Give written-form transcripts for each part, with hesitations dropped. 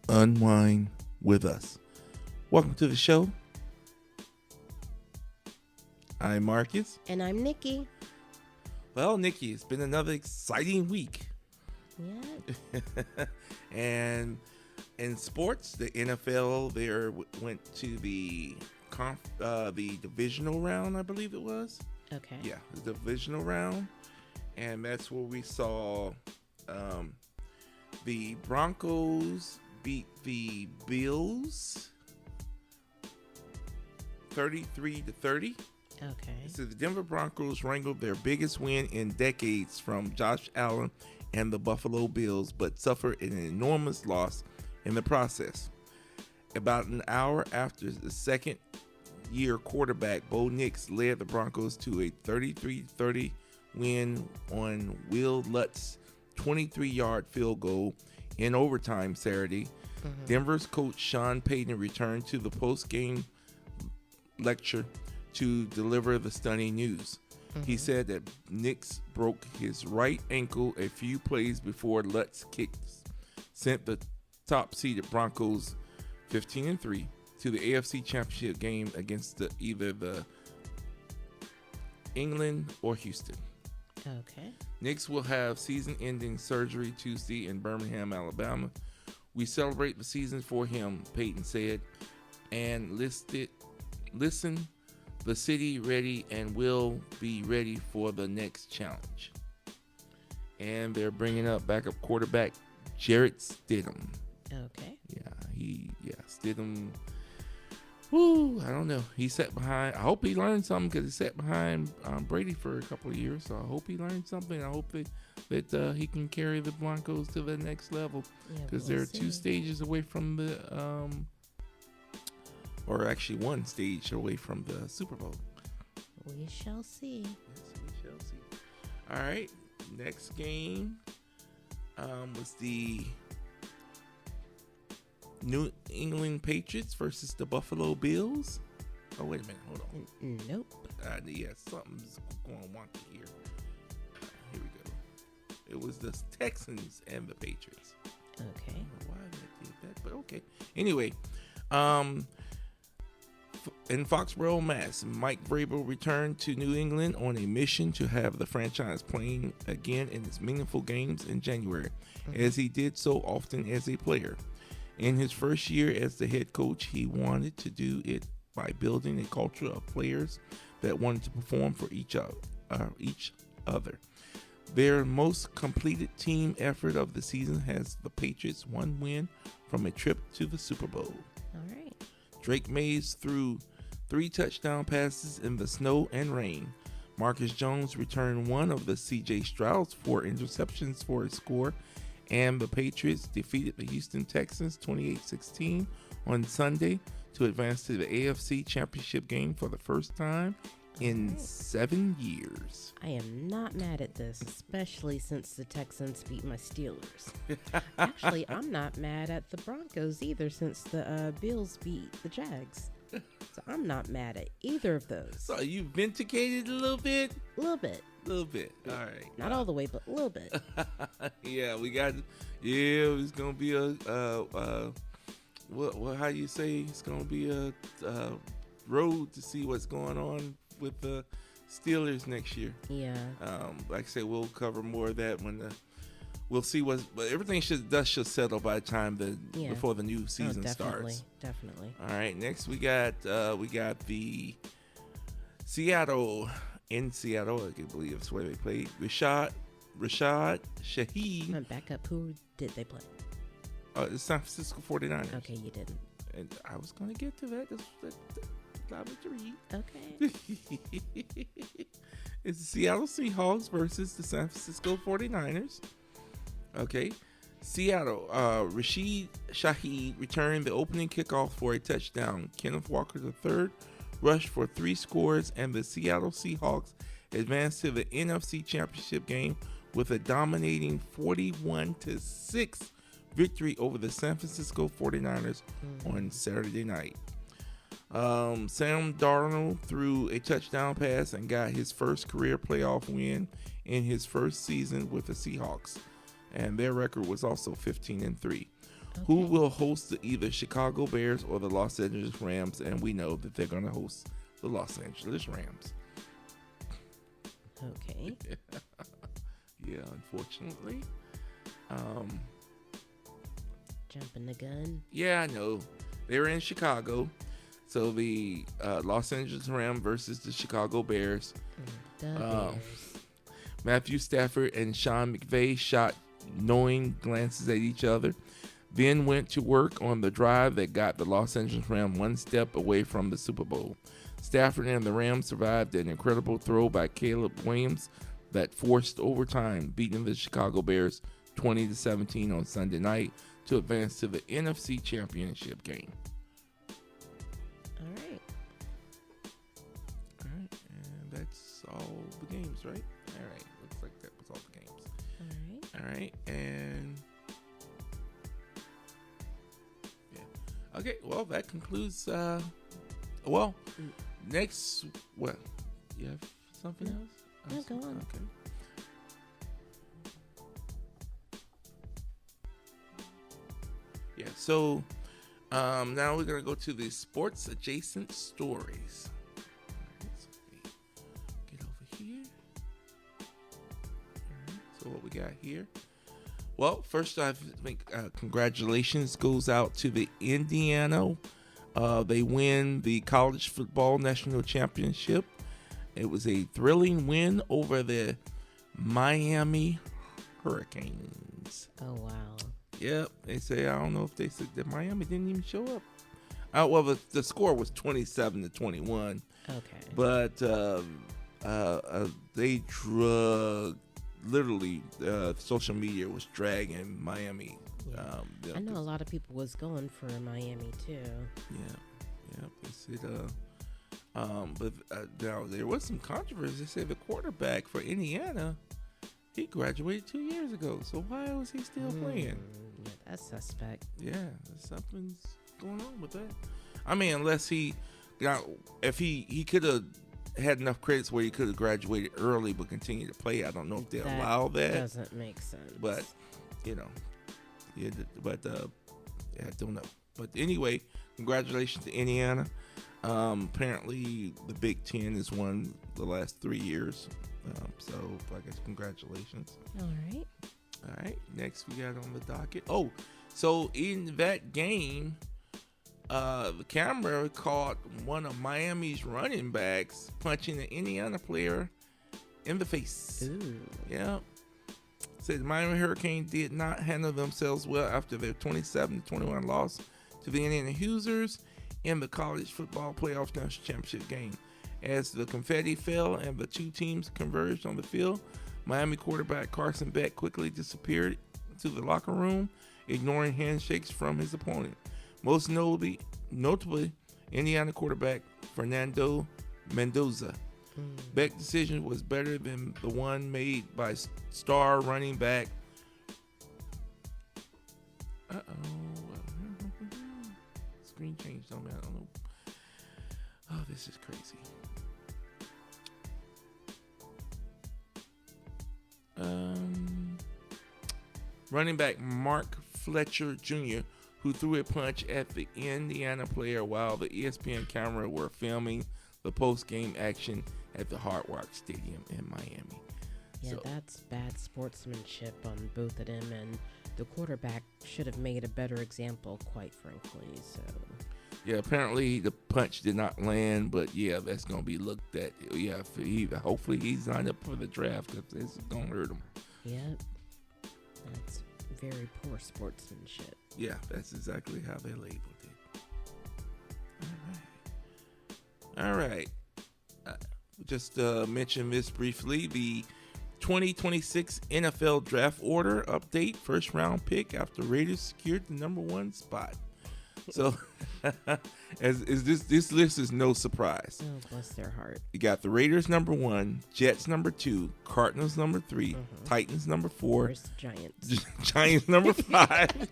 unwind with us. Welcome to the show. I'm Marcus. And I'm Nikki. Well, Nikki, it's been another exciting week. Yeah. And in sports, the NFL went to the divisional round, I believe it was. Okay. Yeah, the divisional round. And that's where we saw the Broncos beat the Bills 33-30. Okay. So the Denver Broncos wrangled their biggest win in decades from Josh Allen and the Buffalo Bills, but suffered an enormous loss in the process. About an hour after the second-year quarterback Bo Nix led the Broncos to a 33-30 win on Will Lutz's 23-yard field goal in overtime Saturday. Denver's coach Sean Payton returned to the post-game lecture to deliver the stunning news. He said that Nix broke his right ankle a few plays before Lutz's kicks sent the top-seeded Broncos 15-3 to the AFC Championship game against either the England or Houston. Okay. Nix will have season-ending surgery Tuesday in Birmingham, Alabama. We celebrate the season for him, Payton said, and listen, the city ready and will be ready for the next challenge. And they're bringing up backup quarterback Jarrett Stidham. Okay. Stidham. Woo, I don't know. He sat behind. I hope he learned something because he sat behind Brady for a couple of years. So I hope he learned something. I hope that he can carry the Broncos to the next level because they're 2 stages away from the or actually 1 stage away from the Super Bowl. We shall see. Yes, we shall see. All right, next game was the New England Patriots versus the Buffalo Bills. Oh, wait a minute. Hold on. Nope. Yeah, something's going wonky here. Here we go. It was the Texans and the Patriots. Okay. I don't know why they did that, but okay. Anyway, in Foxborough, Mass, Mike Vrabel returned to New England on a mission to have the franchise playing again in its meaningful games in January, as he did so often as a player. In his first year as the head coach, he wanted to do it by building a culture of players that wanted to perform for each other. Their most completed team effort of the season has the Patriots' 1 win from a trip to the Super Bowl. All right. Drake Mays threw 3 touchdown passes in the snow and rain. Marcus Jones returned 1 of the C.J. Stroud's 4 interceptions for a score, and the Patriots defeated the Houston Texans 28-16 on Sunday to advance to the AFC Championship game for the first time in 7 years. I am not mad at this, especially since the Texans beat my Steelers. Actually, I'm not mad at the Broncos either since the Bills beat the Jags. So I'm not mad at either of those. So you vindicated a little bit? A little bit. A little bit. All right. Not all the way, but a little bit. It's going to be how you say it's going to be a road to see what's going on with the Steelers next year. Yeah. Like I said, we'll cover more of that when we'll see but everything should settle by the time before the new season starts. Definitely. All right. Next we got the Seattle. In Seattle, I can believe it's where they played. Rashad Shaheed. Back up. Who did they play? The San Francisco 49ers. Okay, you didn't. And I was going to get to that. That's allowed me to read. Okay. It's the Seattle Seahawks versus the San Francisco 49ers. Okay. Seattle, Rashid Shaheed returned the opening kickoff for a touchdown. Kenneth Walker III rushed for 3 scores, and the Seattle Seahawks advanced to the NFC Championship game with a dominating 41-6 victory over the San Francisco 49ers on Saturday night. Sam Darnold threw a touchdown pass and got his first career playoff win in his first season with the Seahawks, and their record was also 15-3. Who will host the either Chicago Bears or the Los Angeles Rams? And we know that they're going to host the Los Angeles Rams. Okay. Yeah, unfortunately. Jumping the gun. Yeah, I know. They were in Chicago. So the Los Angeles Rams versus the Chicago Bears. The Bears. Matthew Stafford and Sean McVay shot knowing glances at each other, then went to work on the drive that got the Los Angeles Rams one step away from the Super Bowl. Stafford and the Rams survived an incredible throw by Caleb Williams that forced overtime, beating the Chicago Bears 20-17 on Sunday night to advance to the NFC Championship game. All right. All right, and that's all the games, right? All right, looks like that was all the games. All right. All right, and yeah. Okay, well, that concludes, next, well, you have something else? No, go on. Okay. Yeah, so now we're going to go to the sports adjacent stories. All right, so get over here. All right, so what we got here? Well, first I think congratulations goes out to the Indiana. They win the college football national championship. It was a thrilling win over the Miami Hurricanes. Oh, wow. Yep, they say, I don't know if they said that Miami didn't even show up. Well, the score was 27-21. Okay. But they literally, social media was dragging Miami. Yeah. I know a lot of people was going for Miami too. Yeah. They said, but now there was some controversy. They said the quarterback for Indiana, he graduated 2 years ago. So why was he still playing? Yeah, that's suspect. Yeah, something's going on with that. I mean, unless if he could have had enough credits where he could have graduated early but continued to play. I don't know if they allow that. Doesn't make sense. But I don't know. But anyway, congratulations to Indiana. Apparently, the Big Ten has won the last 3 years. So I guess congratulations. All right. All right. Next, we got on the docket. Oh, so in that game, the camera caught one of Miami's running backs punching an Indiana player in the face. Ooh. Yeah. Said the Miami Hurricanes did not handle themselves well after their 27-21 loss to the Indiana Hoosiers in the college football playoff national championship game. As the confetti fell and the two teams converged on the field, Miami quarterback Carson Beck quickly disappeared to the locker room, ignoring handshakes from his opponent. Most notably, Indiana quarterback Fernando Mendoza. Beck's decision was better than the one made by star running back. Screen changed on me. I don't know. Oh, this is crazy. Running back Mark Fletcher Jr., who threw a punch at the Indiana player while the ESPN camera were filming the post-game action at the Hard Rock Stadium in Miami. Yeah, that's bad sportsmanship on both of them, and the quarterback should have made a better example, quite frankly. So. Yeah, apparently the punch did not land, but yeah, that's gonna be looked at. Yeah, hopefully he's lined up for the draft because this is gonna hurt him. Yep, that's very poor sportsmanship. Yeah, that's exactly how they labeled it. All right. Just mention this briefly. The 2026 NFL draft order update. First round pick after Raiders secured the number 1 spot. So, this list is no surprise. Oh, bless their heart. You got the Raiders number 1, Jets number 2, Cardinals number 3, Titans number 4, Where's the Giants? Giants number 5,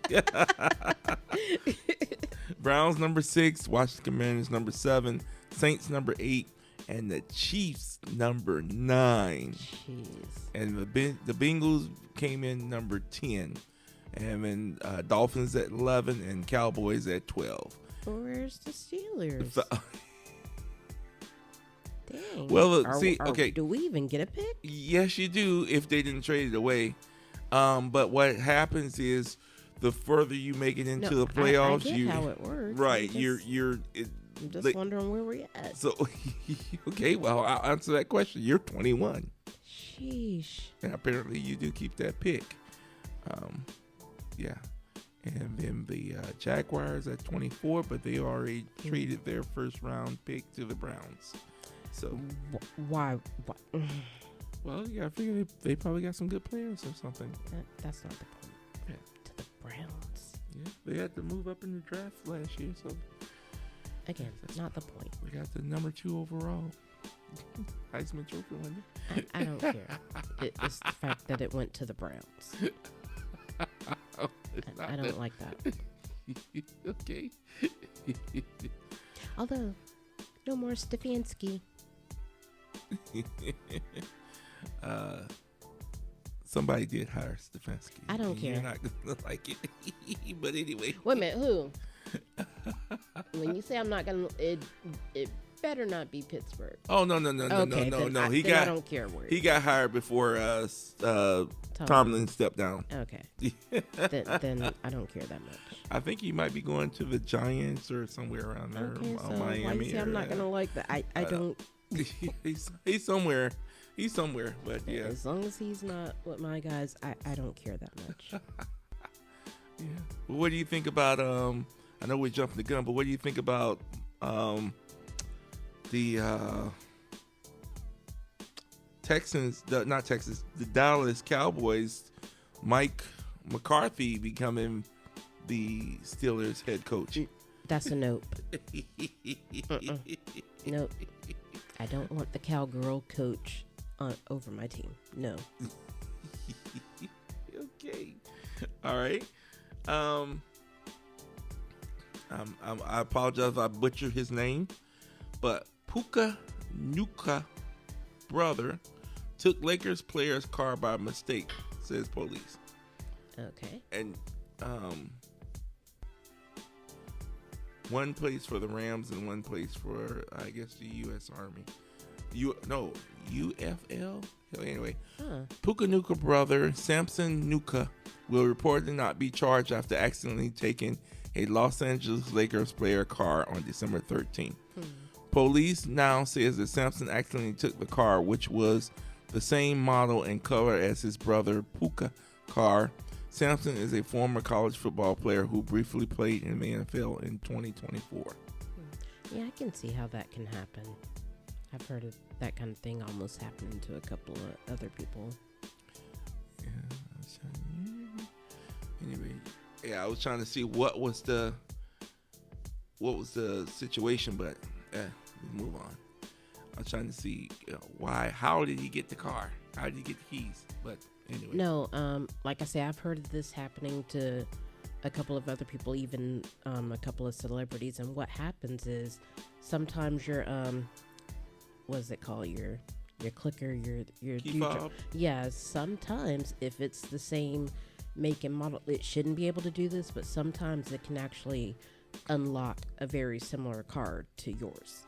Browns number 6, Washington Commanders number 7, Saints number 8, and the Chiefs number 9. Jeez. And the Bengals came in number 10. and then Dolphins at 11 and Cowboys at 12. Where's the Steelers? Dang. Well, okay. Do we even get a pick? Yes, you do if they didn't trade it away. But what happens is the further you make it into the playoffs, I get how it works. Right, I'm just wondering where we're at. So, okay, well, I'll answer that question. You're 21. Sheesh. And apparently you do keep that pick. Yeah. And then the Jaguars at 24, but they already traded their first round pick to the Browns. So why? Well, yeah, I figure they probably got some good players or something. That's not the point. Yeah. To the Browns. Yeah, they had to move up in the draft last year, so again, that's not the point. We got the number 2 overall Heisman Trophy winner. I don't care. It's the fact that it went to the Browns. I don't like that. Okay. Although, no more Stefanski. Somebody did hire Stefanski. I don't care. You're not gonna like it. But anyway. Wait a minute, who? When you say I'm not gonna, it better not be Pittsburgh. Oh no. Okay, no. I don't care where. He got hired before Tomlin stepped down. Okay. then I don't care that much. I think he might be going to the Giants or somewhere around there. Okay, so Miami. why you say I'm not gonna like that? I don't. He's somewhere. He's somewhere, but yeah. As long as he's not with my guys, I don't care that much. Yeah. Well, what do you think about I know we're jumping the gun, but what do you think about the the Dallas Cowboys, Mike McCarthy becoming the Steelers head coach? That's a nope. Nope. I don't want the cowgirl coach over my team. No. Okay. All right. I apologize if I butchered his name, but Puka Nacua brother took Lakers player's car by mistake, says police. Okay. And one place for the Rams and one place for, I guess, the U.S. Army. UFL? Anyway, Puka Nacua brother Samson Nacua will reportedly not be charged after accidentally taking a Los Angeles Lakers player car on December 13th. Police now says that Samson accidentally took the car, which was the same model and color as his brother Puka car. Samson is a former college football player who briefly played in the NFL in 2024. Yeah, I can see how that can happen. I've heard of that kind of thing almost happening to a couple of other people. Anyway, yeah, I was trying to see what was the situation, but let's move on. I was trying to see how did he get the car? How did he get the keys? But anyway. No, like I say, I've heard of this happening to a couple of other people, even a couple of celebrities. And what happens is sometimes your what is it called? Your clicker, your key fob? Yeah, sometimes if it's the same make and model, it shouldn't be able to do this, but sometimes it can actually unlock a very similar card to yours.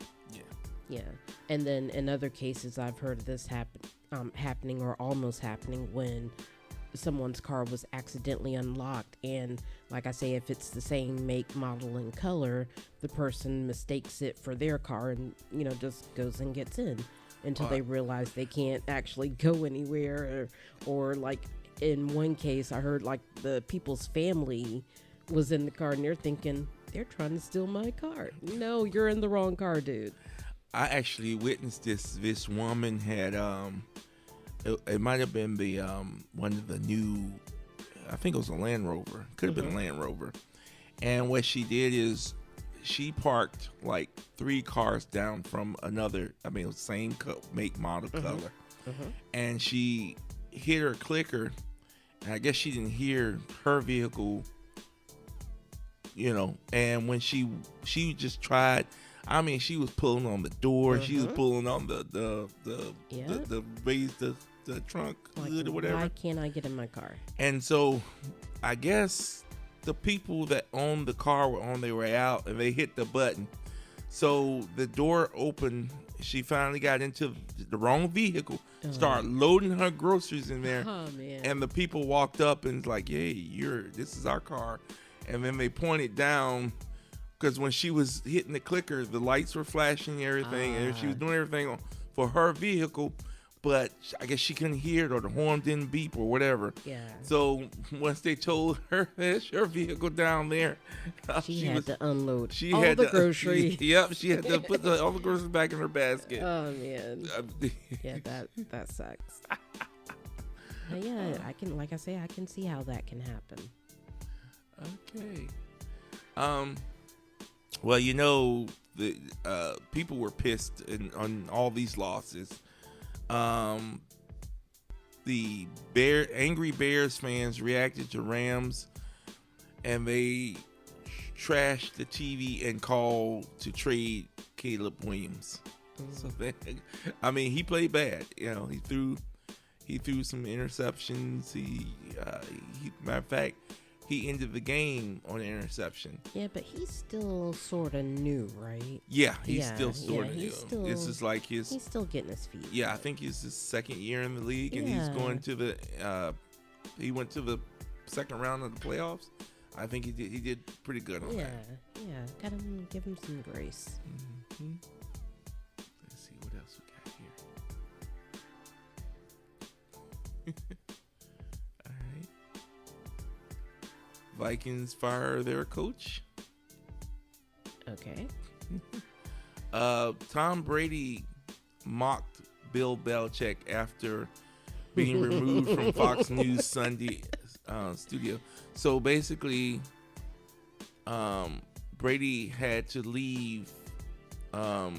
Yeah. And then in other cases, I've heard of this happening or almost happening when someone's car was accidentally unlocked, and like I say, if it's the same make, model, and color, the person mistakes it for their car and just goes and gets in until they realize they can't actually go anywhere, or like in one case I heard like the people's family was in the car and they're thinking they're trying to steal my car. No, you're in the wrong car, dude. I actually witnessed this. This woman had it might have been the one of the new, I think it was a Land Rover. Could have been a Land Rover. And what she did is she parked like 3 cars down from another. I mean, it was the same make, model, color. And she hit her clicker. And I guess she didn't hear her vehicle, and when she just tried. She was pulling on the door. She was pulling on the raise the the trunk Like, hood or whatever. why can't I get in my car? And so I guess the people that owned the car were on their way out and they hit the button. So the door opened. She finally got into the wrong vehicle, started loading her groceries in there. Oh, man. And the people walked up and was like, "Hey, this is our car." And then they pointed down because when she was hitting the clicker, the lights were flashing and everything. And she was doing everything for her vehicle. But I guess she couldn't hear it or the horn didn't beep or whatever. Yeah. So once they told her that's her vehicle down there, she had to unload she all had the to, groceries. Yep, she had to put all the groceries back in her basket. Oh, man. Yeah, that sucks. But yeah, I can, like I say, I can see how that can happen. Okay. Well, the people were pissed on all these losses. The Angry Bears fans reacted to Rams, and they trashed the TV and called to trade Caleb Williams. So he played bad. He threw some interceptions. Matter of fact, he ended the game on an interception. Yeah, but he's still sort of new, right? Yeah, he's still sort of new. This is like he's still getting his feet. Yeah, I think it's his second year in the league, and he's going to he went to the second round of the playoffs. I think he did pretty good on that. Yeah, gotta give him some grace. Mm-hmm. Let's see what else we got here. All right. Vikings fire their coach. Okay. Tom Brady mocked Bill Belichick after being removed from Fox News Sunday studio. So basically, Brady had to leave. I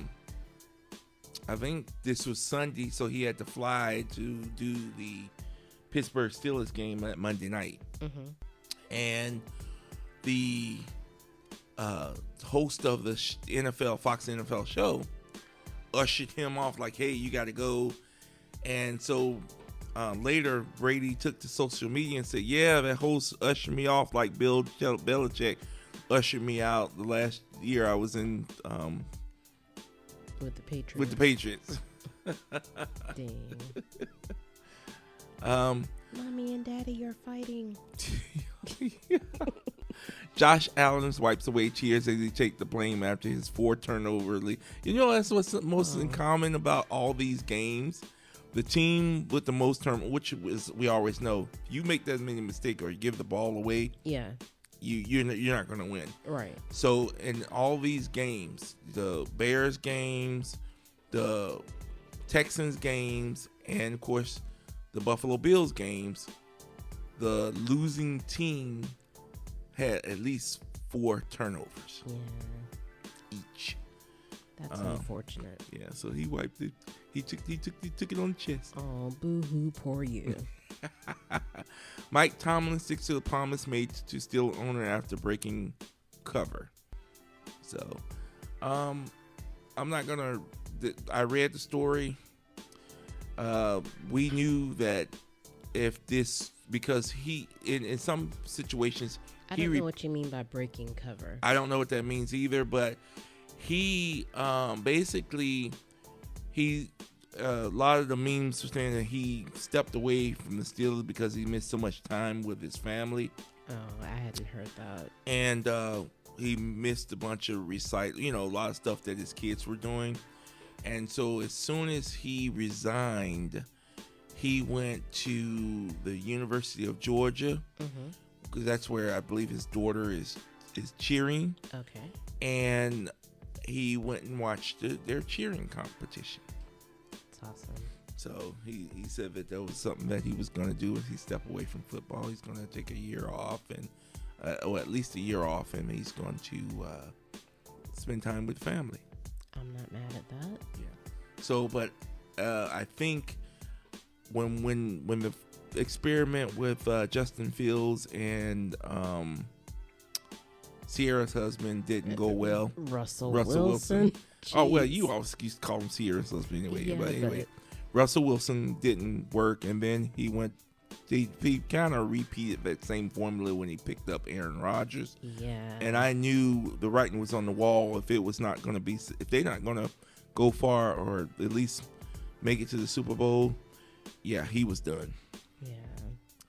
think this was Sunday, so he had to fly to do the Pittsburgh Steelers game at Monday night. Mm-hmm. And the host of the Fox NFL show ushered him off like, "Hey, you got to go." And so later, Brady took to social media and said, "Yeah, that host ushered me off like Bill Belichick ushered me out the last year I was in with the Patriots." With the Patriots. Dang. Mommy and Daddy are fighting. Josh Allen wipes away tears as he takes the blame after his 4 turnover lead. That's what's most in common about all these games. The team with the most turnover, which is we always know, you make that many mistakes or you give the ball away, you're not going to win. Right. So in all these games, the Bears games, the Texans games, and of course the Buffalo Bills games, the losing team had at least 4 turnovers each. That's unfortunate. Yeah, so he wiped it. He took it on the chest. Oh, boo-hoo, poor you. Mike Tomlin sticks to the promise made to Steel owner after breaking cover. So, I'm not gonna. I read the story. We knew that if this, because he in some situations. I don't know what you mean by breaking cover. I don't know what that means either, but he basically a lot of the memes were saying that he stepped away from the Steelers because he missed so much time with his family. Oh, I hadn't heard that. And he missed a bunch of a lot of stuff that his kids were doing. And so as soon as he resigned, he went to the University of Georgia. Mm-hmm. Because that's where I believe his daughter is cheering. Okay. And he went and watched their cheering competition. That's awesome. So he said that was something that he was going to do if he stepped away from football. He's going to take a year off, and or at least a year off, and he's going to spend time with family. I'm not mad at that. Yeah. So, but I think when the experiment with Justin Fields and Sierra's husband didn't go well. Russell Wilson. Oh, well, you always used to call him Sierra's husband anyway. Yeah, but anyway, Russell Wilson didn't work, and then he went. He kind of repeated that same formula when he picked up Aaron Rodgers. Yeah. And I knew the writing was on the wall. If they're not going to go far or at least make it to the Super Bowl, yeah, he was done. Yeah.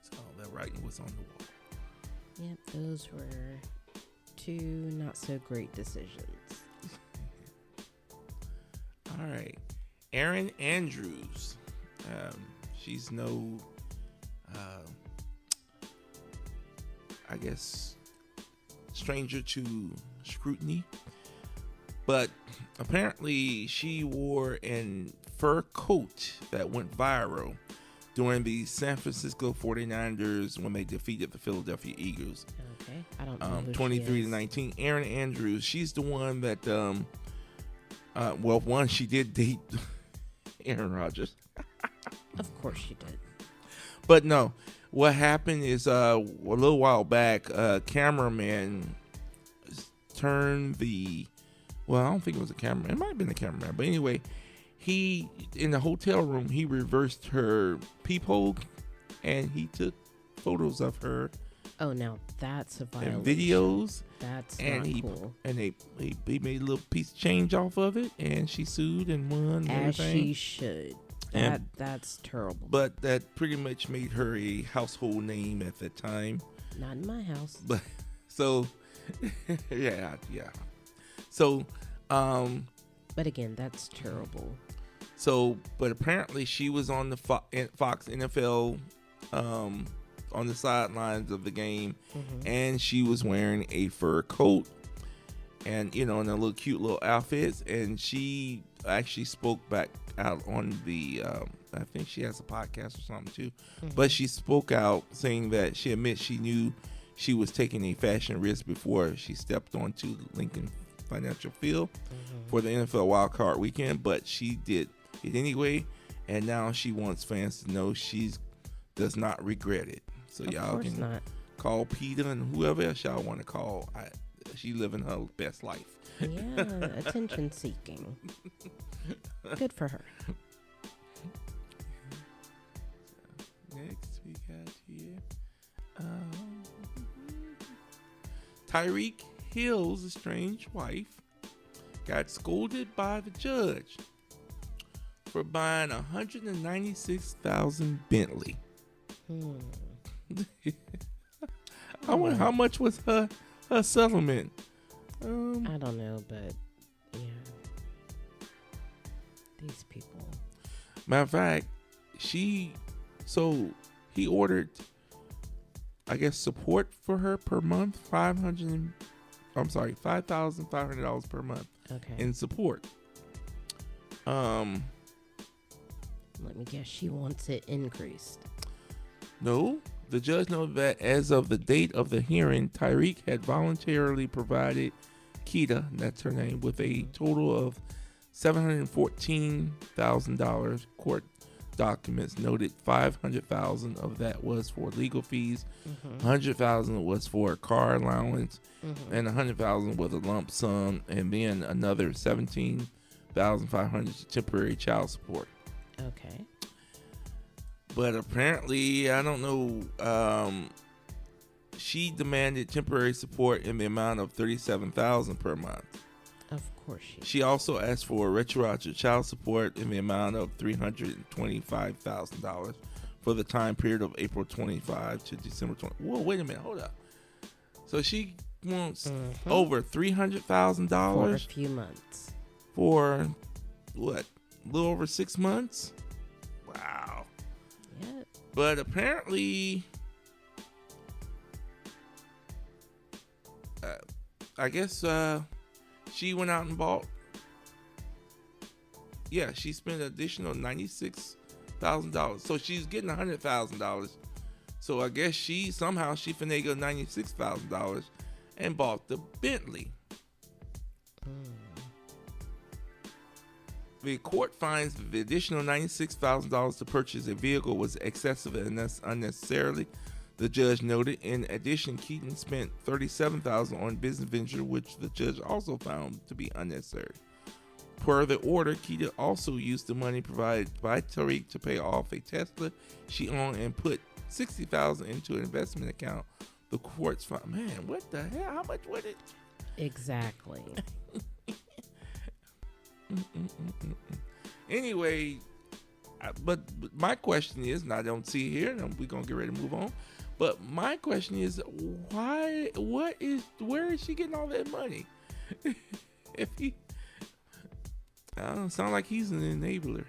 So that writing was on the wall. Yep, those were two not so great decisions. All right. Erin Andrews. She's no, I guess, stranger to scrutiny. But apparently she wore a fur coat that went viral during the San Francisco 49ers when they defeated the Philadelphia Eagles. Okay. I don't know who 23-19. Erin Andrews. She's the one that, she did date Aaron Rodgers. Of course she did. But no, what happened is a little while back, cameraman turned I don't think it was a cameraman. It might have been a cameraman. But anyway, he, in the hotel room, he reversed her peephole and he took photos of her. Oh, now that's a violation. And videos. That's and not cool. And he made a little piece of change off of it, and she sued and won. As everything. she should. That's terrible. But that pretty much made her a household name at the time. Not in my house. But so, yeah. So, but again, that's terrible. So, but apparently she was on the Fox NFL, on the sidelines of the game, and she was wearing a fur coat, and in a little cute little outfits, and she actually spoke back out on the I think she has a podcast or something too, but she spoke out saying that she admits she knew she was taking a fashion risk before she stepped onto Lincoln Financial Field for the NFL Wild Card Weekend, but she did it anyway, and now she wants fans to know she does not regret it. So y'all can call Peter and whoever else y'all want to call. She living her best life. Yeah, attention seeking. Good for her. Next we got here Tyreek Hill's estranged wife got scolded by the judge for buying a $196,000 Bentley. I wonder how much was her settlement. I don't know, but yeah, these people. Matter of fact, he ordered, I guess, support for her per month, $5,500 per month. Okay. In support. Let me guess, she wants it increased. No, the judge noted that as of the date of the hearing, Tyreek had voluntarily provided Keita, that's her name, with a total of $714,000. Court documents noted $500,000 of that was for legal fees, $100,000 was for a car allowance, and $100,000 was a lump sum, and then another $17,500 to temporary child support. Okay. But apparently, I don't know, she demanded temporary support in the amount of $37,000 per month. Of course she also asked for retroactive child support in the amount of $325,000 for the time period of April 25 to December 20. Whoa, wait a minute, hold up. So she wants over $300,000 for a few months. For what? A little over 6 months? Wow. Yep. But apparently, I guess she went out and bought. Yeah, she spent an additional $96,000. So she's getting $100,000. So I guess she finagled $96,000 and bought the Bentley. The court finds the additional $96,000 to purchase a vehicle was excessive and unnecessarily. The judge noted. In addition, Keaton spent $37,000 on business venture, which the judge also found to be unnecessary. Per the order, Keita also used the money provided by Tariq to pay off a Tesla she owned and put $60,000 into an investment account. The courts found, man, what the hell? How much was it? Exactly. Anyway, but my question is, and I don't see it here, and we're gonna get ready to move on. But my question is, where is she getting all that money? If he, I don't sound like he's an enabler.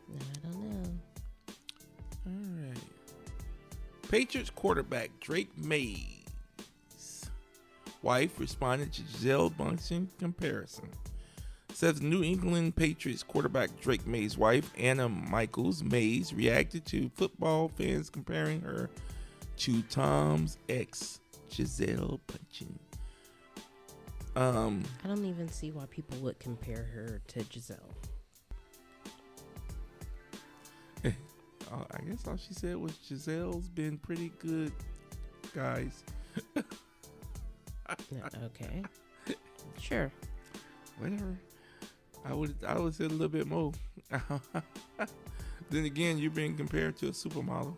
I don't know. All right. Patriots quarterback Drake May's wife responded to Gisele Bündchen comparison. Says New England Patriots quarterback Drake May's wife, Anna Michaels Mays, reacted to football fans comparing her to Tom's ex, Gisele Bündchen. I don't even see why people would compare her to Gisele. I guess all she said was Gisele's been pretty good, guys. Okay. Sure. Whatever. I would say a little bit more. Then again, you're being compared to a supermodel.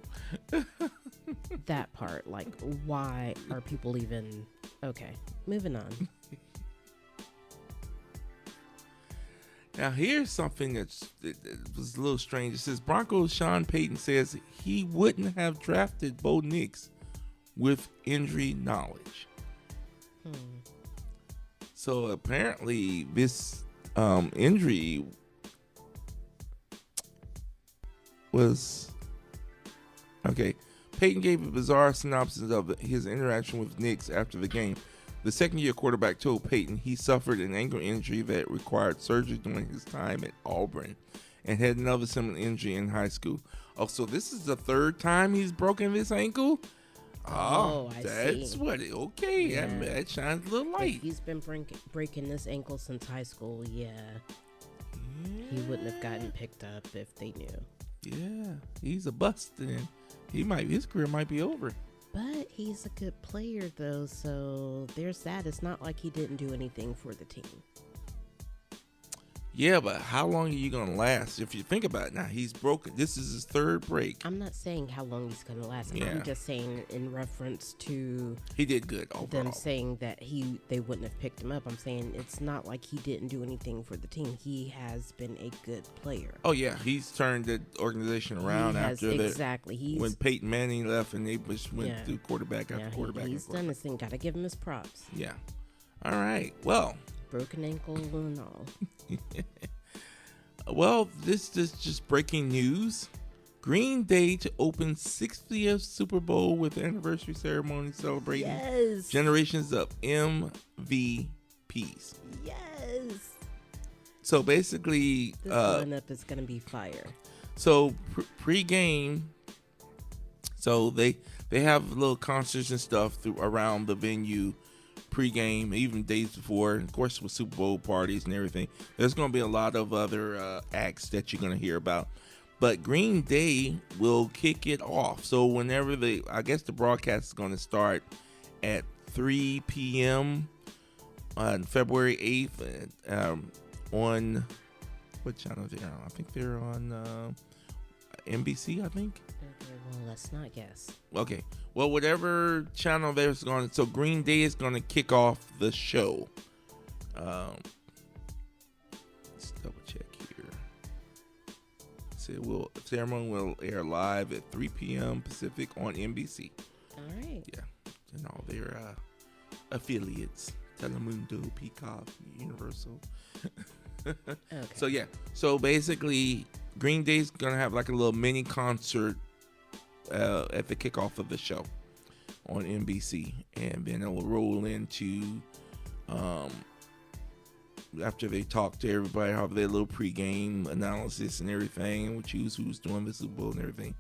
That part, like, why are people even... Okay, moving on. Now, here's something that was a little strange. It says Broncos Sean Payton says he wouldn't have drafted Bo Nix with injury knowledge. So apparently this injury was... Okay. Payton gave a bizarre synopsis of his interaction with Nix after the game. The second-year quarterback told Payton he suffered an ankle injury that required surgery during his time at Auburn and had another similar injury in high school. Oh, so this is the third time he's broken this ankle? Oh, I that's see. what it... Okay, Yeah. that shines a little light. If he's been breaking this ankle since high school, yeah. He wouldn't have gotten picked up if they knew. Yeah, he's a bust, and his career might be over. But he's a good player, though, so there's that. It's not like he didn't do anything for the team. Yeah, but how long are you going to last? If you think about it, now he's broken. This is his third break. I'm not saying how long he's going to last. Yeah. I'm just saying in reference to He did good overall. them saying that they wouldn't have picked him up. I'm saying it's not like he didn't do anything for the team. He has been a good player. Oh, yeah. He's turned the organization around after that. Exactly. When Peyton Manning left and they just went Yeah. through quarterback after quarterback. He's done his thing. Got to give him his props. Yeah. All right. Well. Broken ankle and all. Well, this is just breaking news. Green Day to open 60th Super Bowl with anniversary ceremony celebrating Yes. generations of MVPs. Yes. So basically, This lineup is going to be fire. so pre-game, so they have little concerts and stuff around the venue pre-game, even days before, of course, with Super Bowl parties and everything. There's going to be a lot of other acts that you're going to hear about. But Green Day will kick it off. So whenever I guess the broadcast is going to start at 3 p.m. on February 8th on, what channel they're on? I think they're on NBC, I think. Okay, well, let's not guess. Okay. Well, whatever channel there's going to... So Green Day is going to kick off the show. Let's double check here. So ceremony will air live at 3 p.m. Pacific on NBC. All right. Yeah. And all their affiliates. Telemundo, Peacock, Universal. Okay. So, yeah. So, basically, Green Day's going to have like a little mini concert at the kickoff of the show on NBC, and then it will roll into after they talk to everybody, have their little pregame analysis and everything, and we choose who's doing the Super Bowl and everything.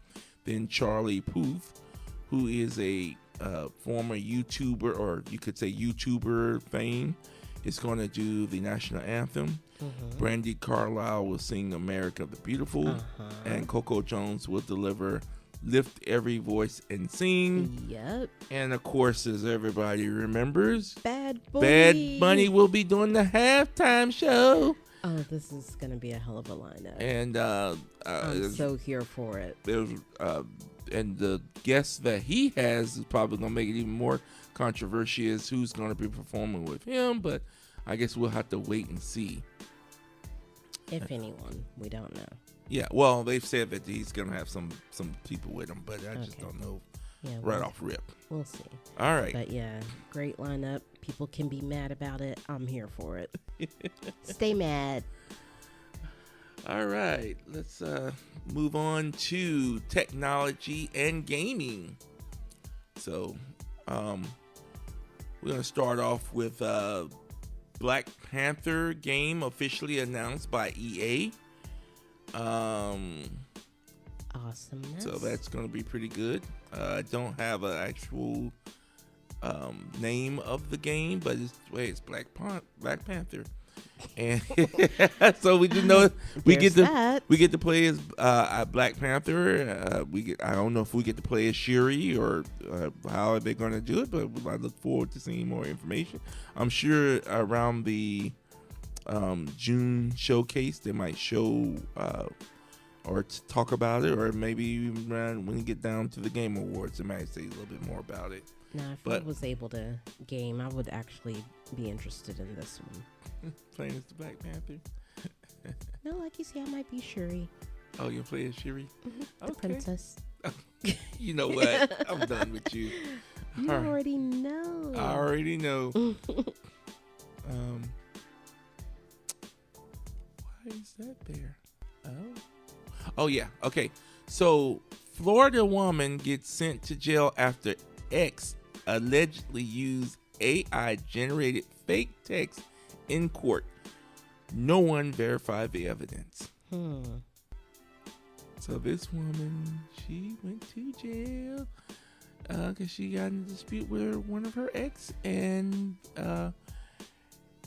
Then Charlie Puth, who is a former YouTuber, or you could say YouTuber fame, is going to do the national anthem. Brandy Carlisle will sing America the Beautiful, and Coco Jones will deliver Lift Every Voice and Sing. Yep. And of course, as everybody remembers, Bad Bunny will be doing the halftime show. Oh, this is going to be a hell of a lineup. And I'm so here for it. And the guest that he has is probably going to make it even more controversial is who's going to be performing with him. But I guess we'll have to wait and see. If anyone, we don't know. Yeah, well, they've said that he's going to have some people with him, but I just don't know off rip. We'll see. All right. But yeah, great lineup. People can be mad about it. I'm here for it. Stay mad. All right. Let's move on to technology and gaming. So we're going to start off with Black Panther game officially announced by EA. Awesomeness. So that's going to be pretty good. I don't have an actual name of the game, but it's Black Panther, and so we just know we get to play as Black Panther. I don't know if we get to play as Shuri or how are they going to do it, but I look forward to seeing more information. I'm sure around the June showcase they might show or to talk about it, or maybe when you get down to the Game Awards, they might say a little bit more about it. Now, if I was able to game, I would actually be interested in this one. Playing as the Black Panther? No, like you see, I might be Shuri. Oh, you're playing Shuri? Mm-hmm. The princess. You know what? I'm done with you. You already know. I already know. Why is that there? Oh yeah. Okay. So, Florida woman gets sent to jail after ex allegedly used AI-generated fake text in court. No one verified the evidence. So this woman, she went to jail because she got in a dispute with one of her ex, and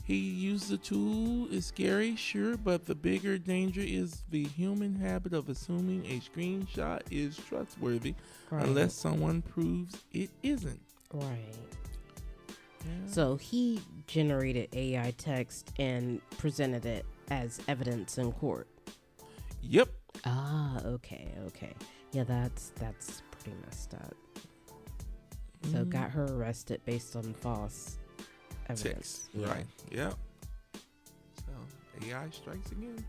he used the tool. It's scary, sure, but the bigger danger is the human habit of assuming a screenshot is trustworthy unless someone proves it isn't. Right. Yeah. So he generated AI text and presented it as evidence in court. Yep. Ah, okay. Yeah, that's pretty messed up. So got her arrested based on false evidence. Yeah. Right. Yeah. So AI strikes again.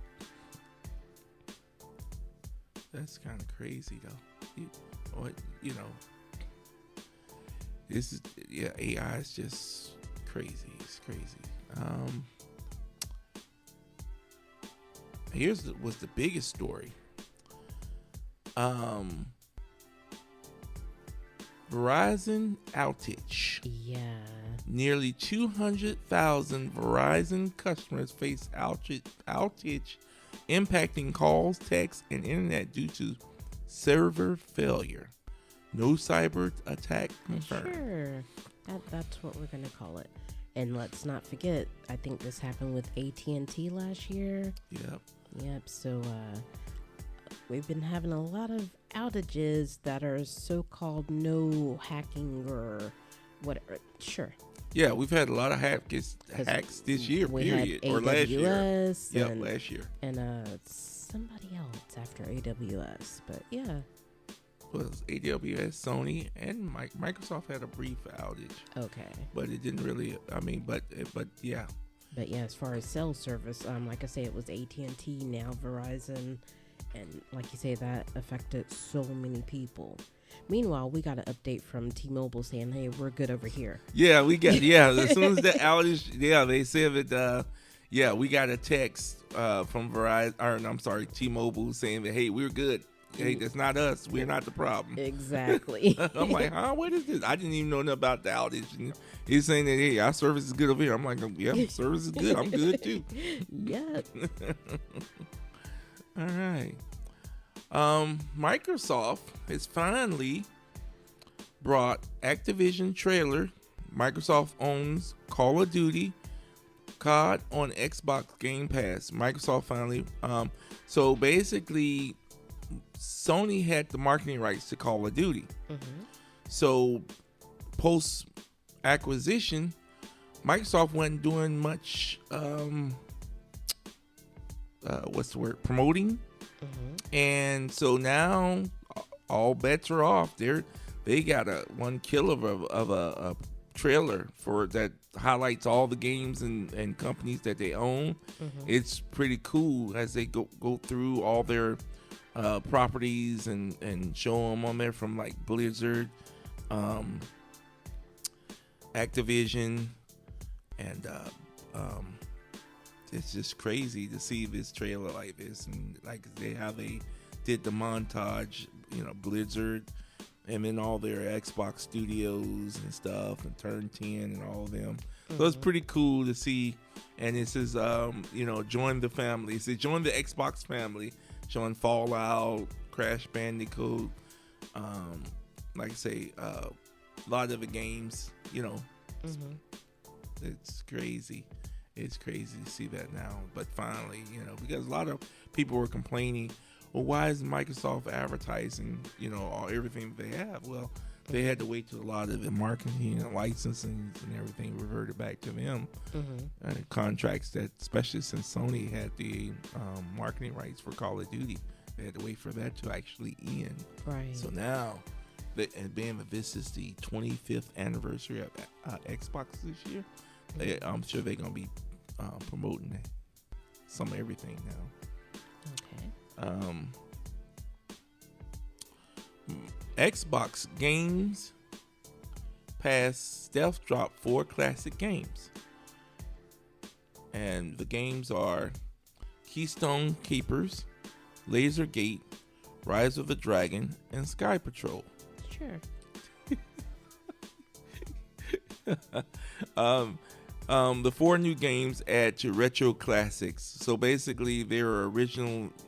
That's kind of crazy though. This is AI is just crazy. It's crazy. Here's what's the biggest story. Verizon outage. Yeah. Nearly 200,000 Verizon customers face outage impacting calls, texts, and internet due to server failure. No cyber attack confirmed. Sure. That's what we're going to call it. And let's not forget, I think this happened with AT&T last year. Yep. So we've been having a lot of outages that are so-called no hacking or whatever. Sure. Yeah, we've had a lot of hacks this year, period. Or last year. Yeah, last year. And somebody else after AWS. But yeah. Was AWS, Sony, and Microsoft had a brief outage. Okay. But it didn't really, but yeah. But yeah, as far as cell service, like I say, it was AT&T, now Verizon. And like you say, that affected so many people. Meanwhile, we got an update from T-Mobile saying, hey, we're good over here. Yeah, as soon as the outage, they said that, we got a text from T-Mobile saying that, hey, we're good. Hey, that's not us. We're not the problem. Exactly. I'm like, what is this? I didn't even know nothing about the outage. And he's saying that, hey, our service is good over here. I'm like, yeah, service is good. I'm good too. Yeah. All right. Microsoft has finally brought Activision trailer. Microsoft owns Call of Duty, COD on Xbox Game Pass. Microsoft finally. So basically, Sony had the marketing rights to Call of Duty. Mm-hmm. So post acquisition, Microsoft wasn't doing much what's the word, promoting. Mm-hmm. And so now all bets are off. They got one kill of a trailer for that highlights all the games and companies that they own. Mm-hmm. It's pretty cool as they go through all their properties and show them on there, from like Blizzard, Activision, and it's just crazy to see this trailer like this, and like how they did the montage, Blizzard, and then all their Xbox studios and stuff, and Turn 10 and all of them. So it's pretty cool to see. And it says, join the family. It says, join the Xbox family, showing Fallout, Crash Bandicoot, like I say, a lot of the games, It's crazy. It's crazy to see that now. But finally, because a lot of people were complaining, well, why is Microsoft advertising, everything they have? Well, they had to wait till a lot of the marketing and licensing and everything reverted back to them. Contracts that, especially since Sony had the marketing rights for Call of Duty, they had to wait for that to actually end. Right. So now, and being that this is the 25th anniversary of Xbox this year, I'm sure they're going to be promoting some of everything now. Okay. Xbox Games Pass Stealth dropped 4 classic games. And the games are Keystone Keepers, Laser Gate, Rise of the Dragon, and Sky Patrol. Sure. The 4 new games add to retro classics. So basically,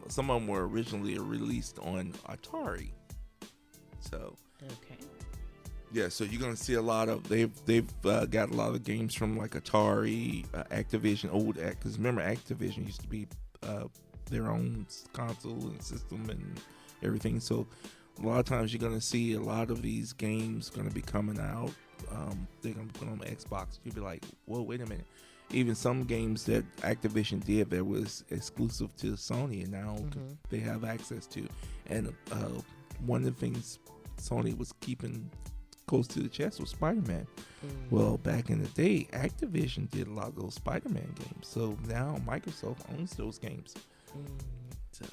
some of them were originally released on Atari. So Okay. yeah, so you're gonna see a lot of they've got a lot of games from like Atari, Activision, because remember Activision used to be their own console and system and everything. So a lot of times you're gonna see a lot of these games gonna be coming out. They're gonna put on Xbox. You'll be like, whoa, wait a minute. Even some games that Activision did that was exclusive to Sony, and now they have access to. And one of the things Sony was keeping close to the chest was Spider-Man. Well, back in the day, Activision did a lot of those Spider-Man games. So now Microsoft owns those games. So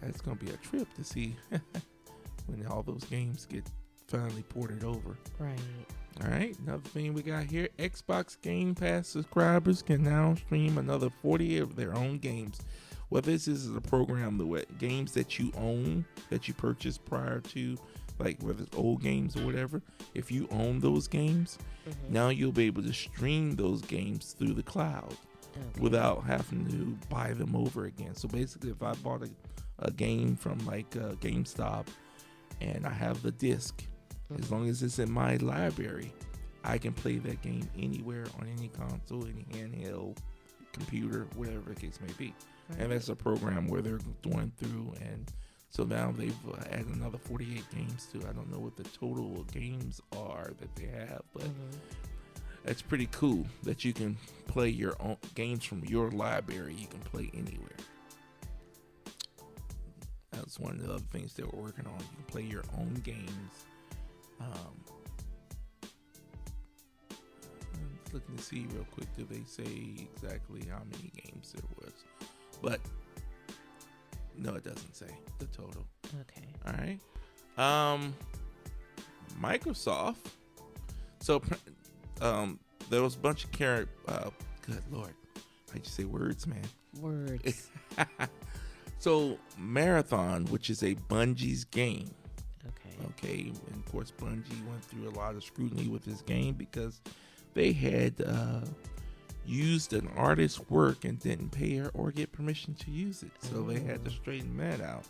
that's going to be a trip to see when all those games get finally ported over. Right. All right, another thing we got here, Xbox Game Pass subscribers can now stream another 40 of their own games. Well, this is a program the games that you own, that you purchased prior to, like whether it's old games or whatever. If you own those games, now you'll be able to stream those games through the cloud without having to buy them over again. So basically, if I bought a game from like GameStop and I have the disc, as long as it's in my library, I can play that game anywhere on any console, any handheld, computer, whatever the case may be. And that's a program where they're going through, and so now they've added another 48 games to. I don't know what the total games are that they have, but that's pretty cool that you can play your own games from your library. You can play anywhere. That's one of the other things they were working on. You can play your own games. I'm looking to see real quick. Do they say exactly how many games there was? But no, it doesn't say the total. Okay. All right. Microsoft. So there was a bunch of good Lord, I just say words, man. Words. So Marathon, which is a Bungie's game. Okay. And of course Bungie went through a lot of scrutiny with this game because they had used an artist's work and didn't pay her or get permission to use it. So they had to straighten that out.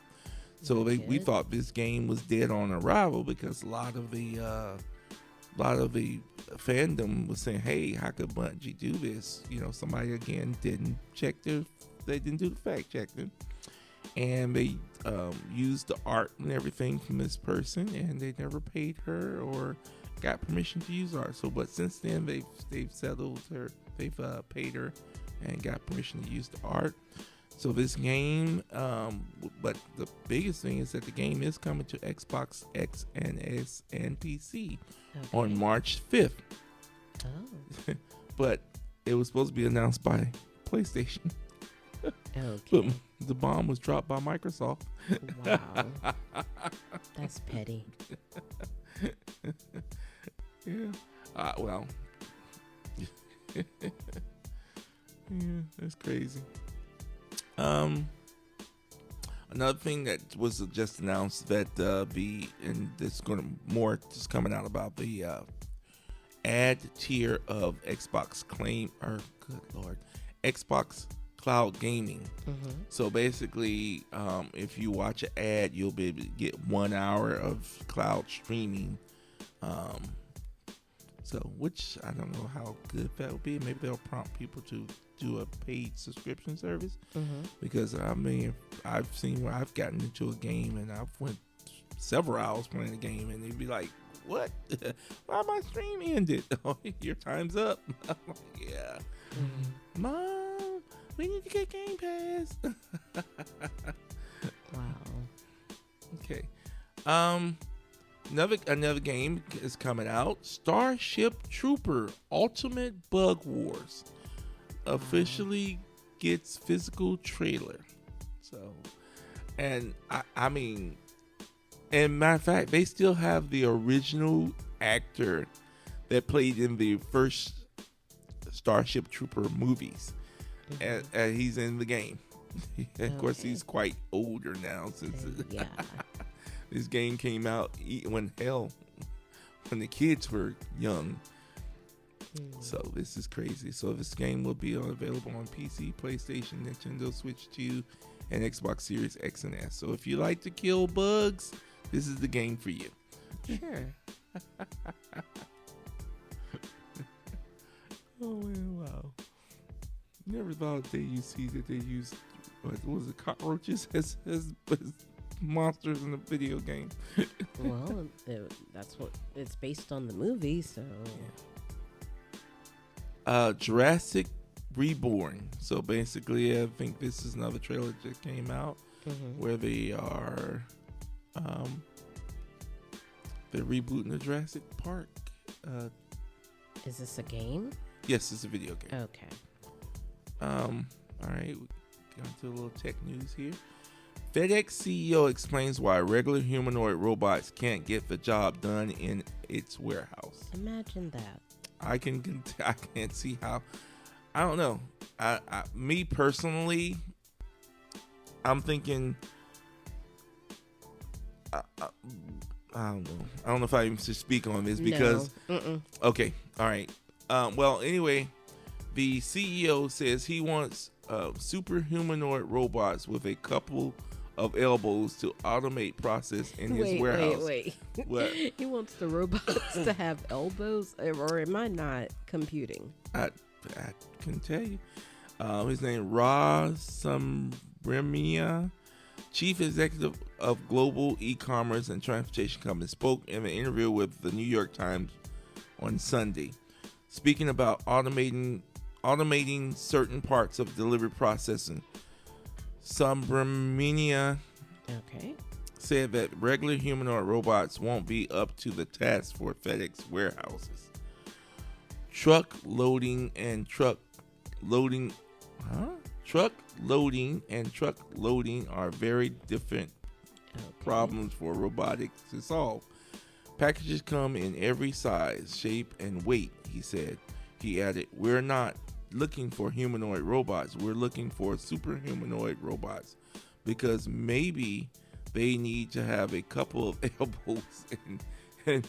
So we thought this game was dead on arrival because a lot of the fandom was saying, hey, how could Bungie do this? Somebody again didn't do the fact checking. And they used the art and everything from this person, and they never paid her or got permission to use art. So, but since then they've settled her. They've paid her and got permission to use the art. So this game, but the biggest thing is that the game is coming to Xbox X and S and PC on March 5th. Oh. But it was supposed to be announced by PlayStation. Okay. But the bomb was dropped by Microsoft. Wow. That's petty. Yeah. Well. Yeah, that's crazy. Another thing that was just announced that and this just coming out about the ad tier of Xbox Xbox Cloud Gaming. Mm-hmm. So basically, if you watch an ad, you'll be able to get 1 hour of cloud streaming. Which I don't know how good that will be. Maybe they'll prompt people to do a paid subscription service. Mm-hmm. Because I mean, I've seen where I've gotten into a game and I've went several hours playing the game, and they'd be like, "What? Why my stream ended? Oh, your time's up." I'm like, yeah. Mm-hmm. Mom, we need to get Game Pass. Wow. Okay. Another game is coming out. Starship Trooper Ultimate Bug Wars officially gets physical trailer. So, and I mean, and matter of fact, they still have the original actor that played in the first Starship Trooper movies, and he's in the game. Of course, he's quite older now since this game came out when the kids were young. So this is crazy. So this game will be available on PC, PlayStation, Nintendo Switch 2, and Xbox Series X and S. So if you like to kill bugs, this is the game for you. Sure. Oh man, wow. Never thought that you see that they use cockroaches as monsters in the video game. Well, that's what it's based on the movie, so. Jurassic Reborn. So basically, I think this is another trailer that came out where they are they're rebooting the Jurassic Park. Is this a game? Yes, it's a video game. Okay. All right, we got to a little tech news here. FedEx CEO explains why regular humanoid robots can't get the job done in its warehouse. Imagine that. I can't see how. I don't know. Me personally, I'm thinking. I don't know. I don't know if I even should speak on this because. No. Okay. All right. Well, anyway, the CEO says he wants super humanoid robots with a couple of elbows to automate process in his warehouse. Wait. What? He wants the robots to have elbows, or am I not computing? I can tell you. His name Ra Sambremia, chief executive of global e-commerce and transportation company, spoke in an interview with the New York Times on Sunday, speaking about automating certain parts of delivery processing. Sambremia said that regular humanoid robots won't be up to the task for FedEx warehouses. Truck loading and truck loading are very different problems for robotics to solve. Packages come in every size, shape, and weight, he said. He added, "We're not looking for humanoid robots. We're looking for super humanoid robots because maybe they need to have a couple of elbows." And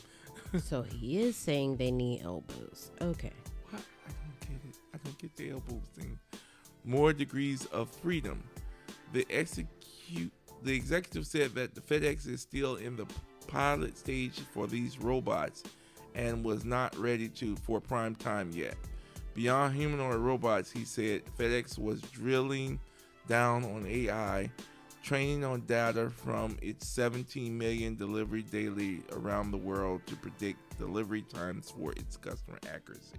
So he is saying they need elbows. Okay. what? I don't get it. I don't get the elbows thing. More degrees of freedom. The executive said that the FedEx is still in the pilot stage for these robots and was not ready for prime time yet. Beyond humanoid robots, he said FedEx was drilling down on AI, training on data from its 17 million delivery daily around the world to predict delivery times for its customer accuracy.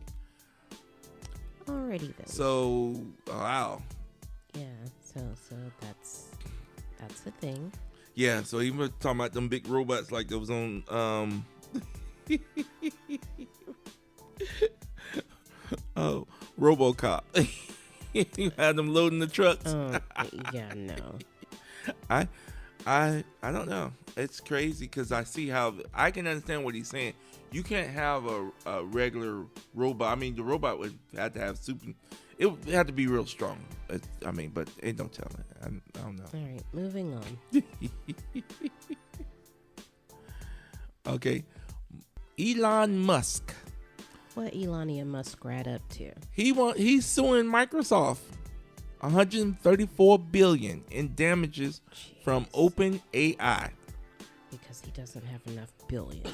Alrighty then. So, wow. Yeah. So that's the thing. Yeah, so he was talking about them big robots like that was on oh, RoboCop. You had them loading the trucks. Yeah, no. I don't know. It's crazy because I see how I can understand what he's saying. You can't have a regular robot. I mean, the robot would have to have super. It would have to be real strong. But ain't no telling. I don't know. All right, moving on. Okay, Elon Musk. What Elon Muskrat up to? He's suing Microsoft, $134 billion in damages from OpenAI. Because he doesn't have enough billions.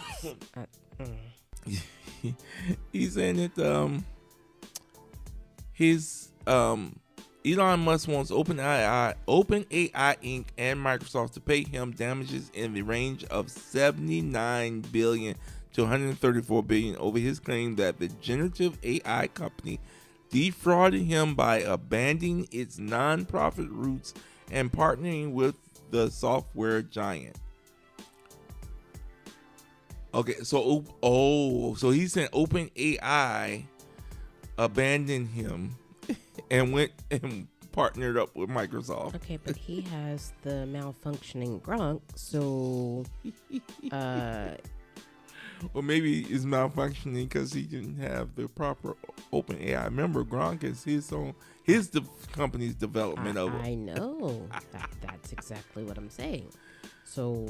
He's saying that Elon Musk wants OpenAI Inc. and Microsoft to pay him damages in the range of $79 billion to $134 billion over his claim that the generative AI company defrauded him by abandoning its non-profit roots and partnering with the software giant. Okay, so he's saying OpenAI abandoned him and went and partnered up with Microsoft. Okay, but he has the malfunctioning Gronk, so well, maybe it's malfunctioning because he didn't have the proper OpenAI. Remember, Gronk is his company's development of it. I know. That's exactly what I'm saying. So,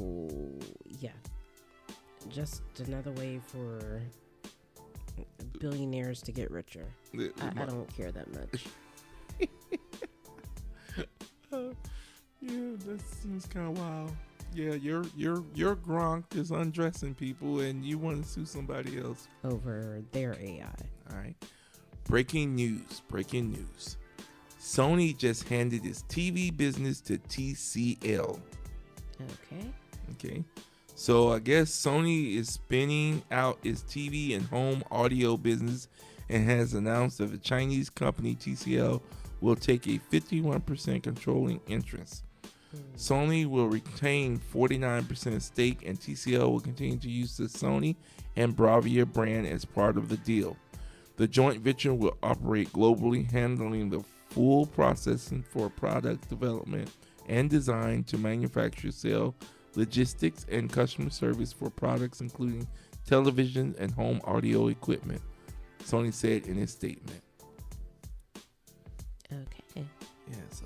yeah. Just another way for billionaires to get richer. I don't care that much. Yeah, that seems kind of wild. Yeah, your Gronk is undressing people, and you want to sue somebody else over their AI. All right. Breaking news. Sony just handed its TV business to TCL. Okay. So I guess Sony is spinning out its TV and home audio business and has announced that the Chinese company TCL will take a 51% controlling interest. Sony will retain 49% stake, and TCL will continue to use the Sony and Bravia brand as part of the deal. The joint venture will operate globally, handling the full processing for product development and design to manufacture, sell, logistics, and customer service for products including television and home audio equipment, Sony said in its statement. Okay. Yeah, so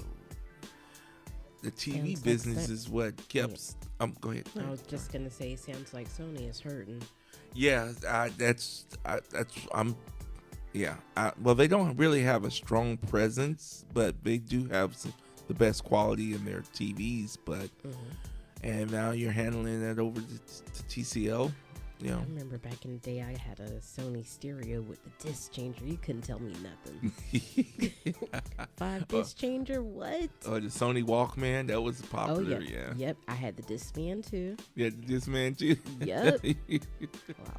the TV business is what kept. Go ahead. I was just gonna say, sounds like Sony is hurting. Yeah, well, they don't really have a strong presence, but they do have the best quality in their TVs. But and now you're handling that over to TCL. You know. I remember back in the day, I had a Sony stereo with the disc changer. You couldn't tell me nothing. 5 disc changer, what? Oh, the Sony Walkman, that was popular. Oh, yeah. Yep, I had the Discman too. Yeah, the Discman too. Yep. Well,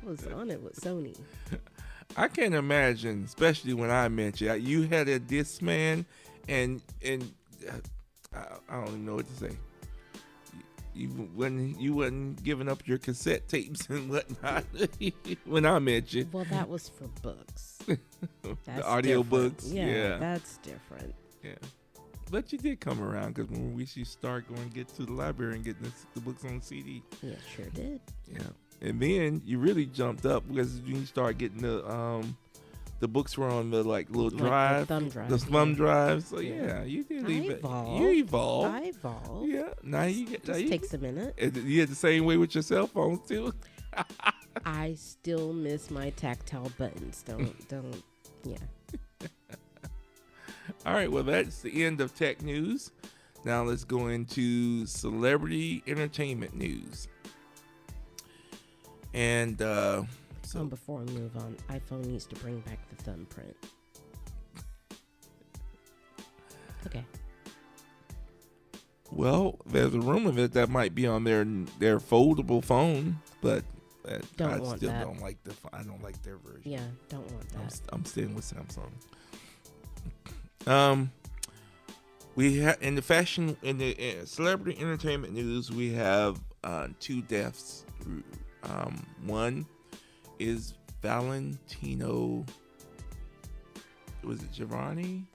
I was on it with Sony. I can't imagine, especially when I met you. You had a Discman, and I don't even know what to say. You wasn't giving up your cassette tapes and whatnot when I met you. Well, that was for books. The audio books. Yeah, that's different. Yeah, but you did come around because when we should start going to get to the library and getting the books on CD. Yeah, sure did. Yeah, and then you really jumped up because you started getting the books were on the little drive, the thumb drive. So yeah, you did evolve. You evolved. I evolved. Yeah, now you get. Just takes a minute. You had the same way with your cell phones too. I still miss my tactile buttons. Don't. Yeah. All right. Well, that's the end of tech news. Now let's go into celebrity entertainment news. And so before we move on, iPhone needs to bring back the thumbprint. Okay. Well, there's a rumor that might be on their foldable phone, but I don't like I don't like their version. Yeah, don't want that. I'm staying with Samsung. We have in the fashion in the celebrity entertainment news. We have 2 deaths. One is Valentino. Was it Giovanni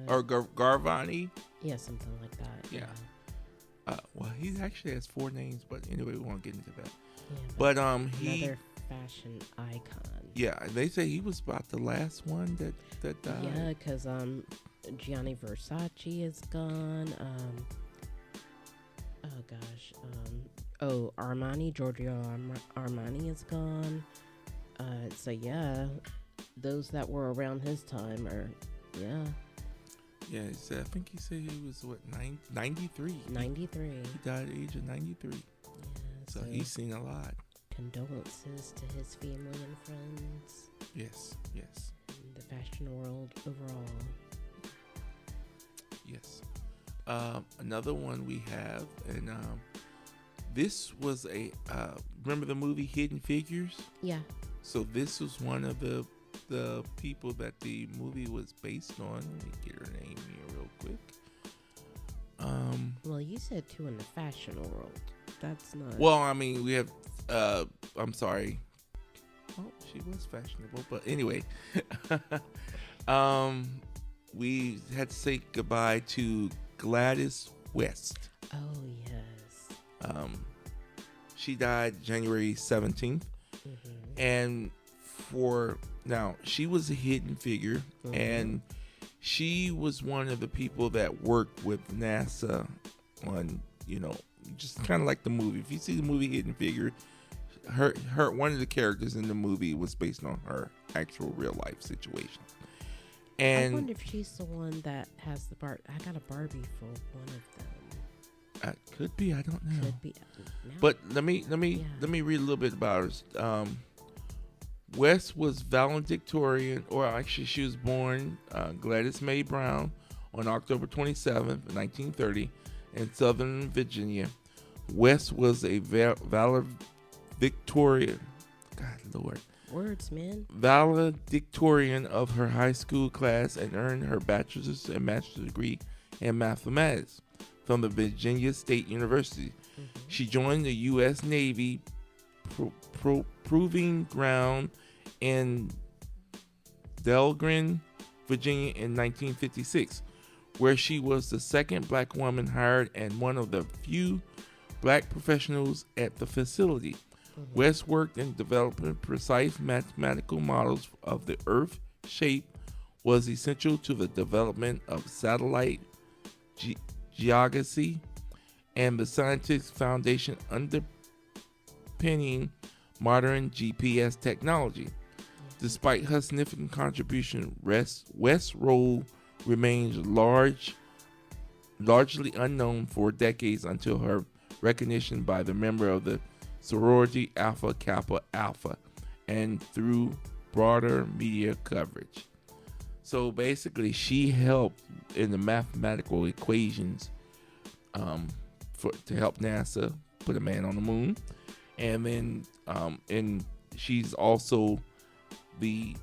or Garvani? Yeah, something like that. Yeah. Well, he actually has 4 names, but anyway, we won't get into that. Yeah, but he another fashion icon. Yeah, they say he was about the last one that died. Yeah, because Gianni Versace is gone. Armani, Giorgio Armani is gone. So yeah, those that were around his time are, yeah. Yeah, I think he said he was, 93? 93. He died at the age of 93. Yeah, so he's seen a lot. Condolences to his family and friends. Yes. And the fashion world overall. Yes. Another one we have, and this was remember the movie Hidden Figures? Yeah. So this was one of the people that the movie was based on. Let me get her name here real quick. Well, you said 2 in the fashion world. That's not. Well, I mean, we have. I'm sorry. Oh, she was fashionable, but anyway, we had to say goodbye to Gladys West. Oh yes. She died January 17th, and now she was a hidden figure, and she was one of the people that worked with NASA on, just kind of like the movie. If you see the movie Hidden Figure, her one of the characters in the movie was based on her actual real life situation. And I wonder if she's the one that has the I got a Barbie for one of them. Could be, I don't know. Could be. But let me read a little bit about her. West was valedictorian, or actually she was born Gladys Mae Brown on October 27th, 1930 in Southern Virginia. West was a valedictorian. God, Lord. Words, man. Valedictorian of her high school class and earned her bachelor's and master's degree in mathematics from the Virginia State University. She joined the U.S. Navy Proving Ground in Dahlgren, Virginia in 1956, where she was the second black woman hired and one of the few black professionals at the facility. West worked in developing precise mathematical models of the Earth's shape, was essential to the development of satellite geodesy and the scientific foundation underpinning modern GPS technology. Despite her significant contribution, West's role remains largely unknown for decades until her recognition by the member of the sorority Alpha Kappa Alpha and through broader media coverage. So basically, she helped in the mathematical equations to help NASA put a man on the moon, and then and she's also the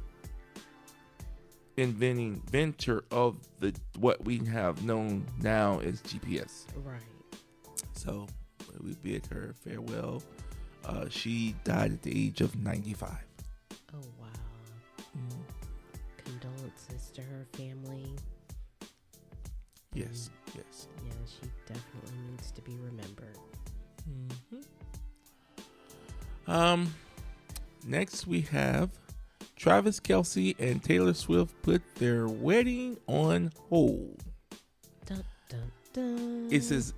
inventor of what we have known now as GPS. Right. So we bid her farewell. She died at the age of 95. Oh wow. Condolences to her family. Yes. Yeah, she definitely needs to be remembered. Next we have Travis Kelce and Taylor Swift put their wedding on hold. Dun, dun, dun. It says,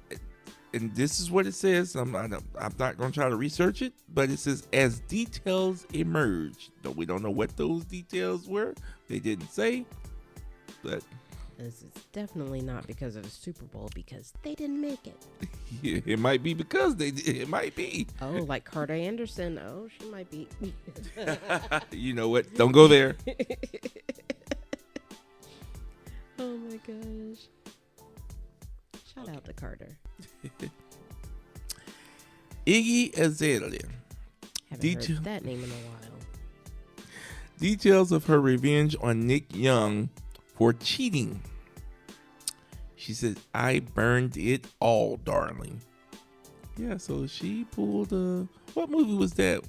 and this is what it says. I'm not going to try to research it, but it says as details emerge. Though we don't know what those details were. They didn't say, but this is definitely not because of the Super Bowl, because they didn't make it. Yeah, it might be because they did. It might be. Oh, like Carter Anderson. Oh, she might be. You know what? Don't go there. Oh my gosh. Shout out to Carter. Iggy Azalea. Haven't heard that name in a while. Details of her revenge on Nick Young for cheating. She said, "I burned it all, darling." Yeah, so she pulled what movie was that?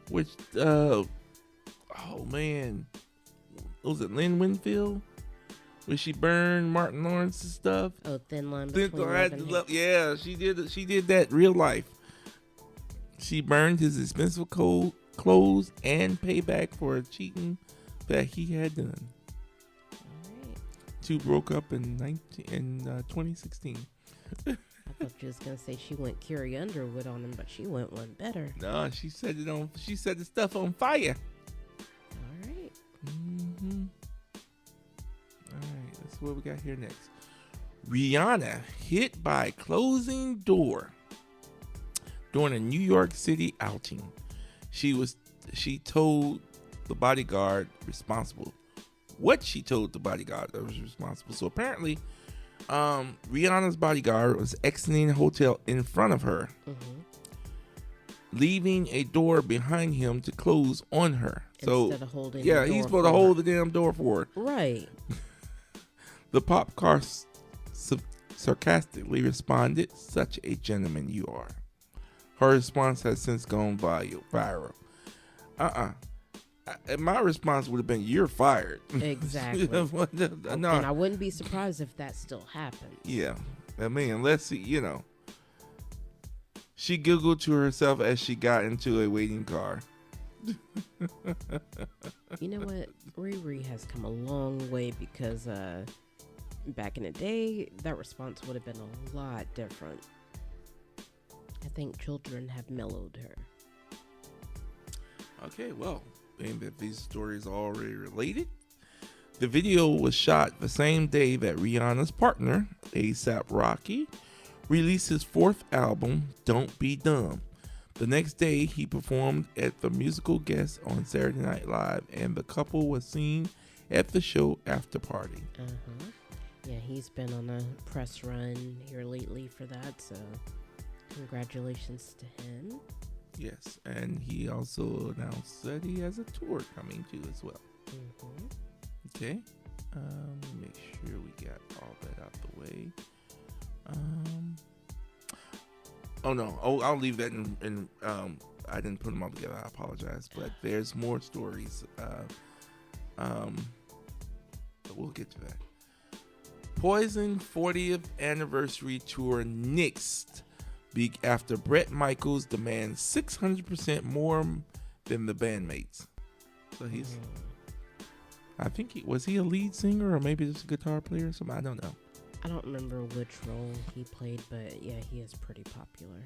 Which oh man, was it Lynn Winfield? Where she burned Martin Lawrence's stuff? Oh, Thin Line Between Love and Hate. Yeah, she did that real life. She burned his expensive clothes and payback for cheating that he had done. All right. Two broke up in 2016. I thought you was gonna say she went Carrie Underwood on him, but she went one better. No, she set the stuff on fire. All right. Mm-hmm. All right, that's what we got here next. Rihanna hit by closing door during a New York City outing. She told the bodyguard responsible. What she told the bodyguard that was responsible. So apparently, Rihanna's bodyguard was exiting the hotel in front of her, leaving a door behind him to close on her. Instead of holding yeah, the door he's supposed to hold the damn door for her. Right. The pop car sarcastically responded, "Such a gentleman you are." Her response has since gone viral. My response would have been, "You're fired." Exactly. No. And I wouldn't be surprised if that still happened. Yeah. I mean, let's see, She giggled to herself as she got into a waiting car. You know what? Riri has come a long way because back in the day, that response would have been a lot different. I think children have mellowed her. Okay, well, being that these stories are already related, the video was shot the same day that Rihanna's partner, A$AP Rocky, released his fourth album, Don't Be Dumb. The next day, he performed at the musical guest on Saturday Night Live, and the couple was seen at the show after party. Yeah, he's been on a press run here lately for that, so congratulations to him. Yes, and he also announced that he has a tour coming too as well. Okay, make sure we got all that out the way. I'll leave that in I didn't put them all together. I apologize, but there's more stories. But we'll get to that. Poison 40th anniversary tour nixed after Bret Michaels demands 600% more than the bandmates. So he's, I think was he a lead singer or maybe just a guitar player or something? I don't know. I don't remember which role he played, but yeah, he is pretty popular.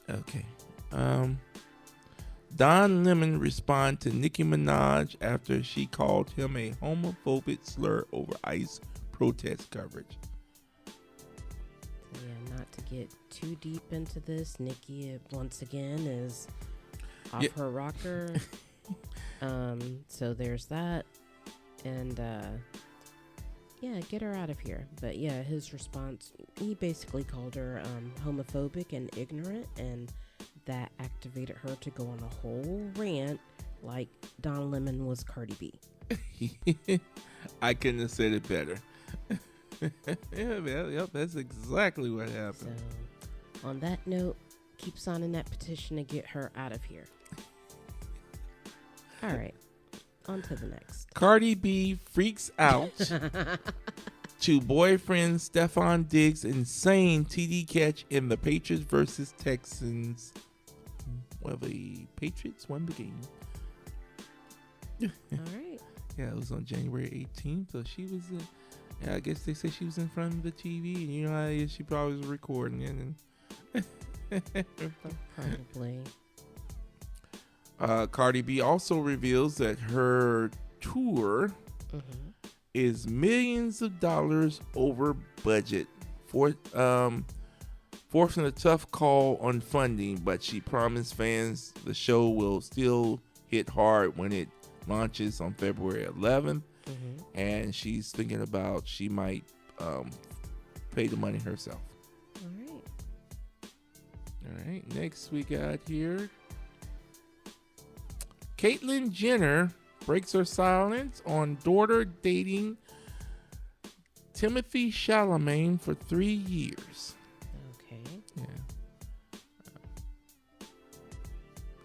Okay. Don Lemon responded to Nicki Minaj after she called him a homophobic slur over ICE protest coverage. Yeah, not to get too deep into this, Nikki once again is off her rocker. So there's that. And get her out of here. But yeah, his response, he basically called her homophobic and ignorant, and that activated her to go on a whole rant like Don Lemon was Cardi B. I couldn't have said it better. Yep, that's exactly what happened. So, on that note, keep signing that petition to get her out of here. All right, on to the next. Cardi B freaks out to boyfriend Stephon Diggs' insane TD catch in the Patriots versus Texans. Well, the Patriots won the game. All right. Yeah, it was on January 18th. So she was, I guess they say she was in front of the TV. And you know how it is, she probably was recording it. Probably. Cardi B also reveals that her tour is millions of dollars over budget. Forcing a tough call on funding, but she promised fans the show will still hit hard when it launches on February 11th. And she's thinking about she might pay the money herself. All right. Next we got here Caitlyn Jenner breaks her silence on daughter dating Timothy Chalamet for 3 years. Okay. Yeah.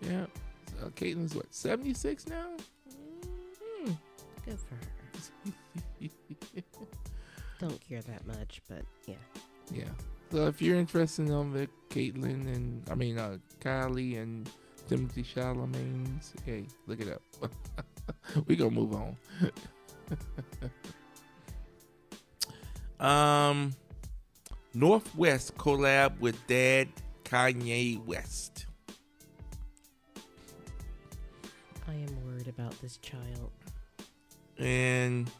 Yeah. Caitlin's what, 76 now? Mm-hmm. Good for her. Don't care that much, but yeah. Yeah. So if you're interested in the Caitlyn and Kylie and Timothy Chalamet's, hey, look it up. We gonna move on. Northwest collab with Dad Kanye West. I am worried about this child. And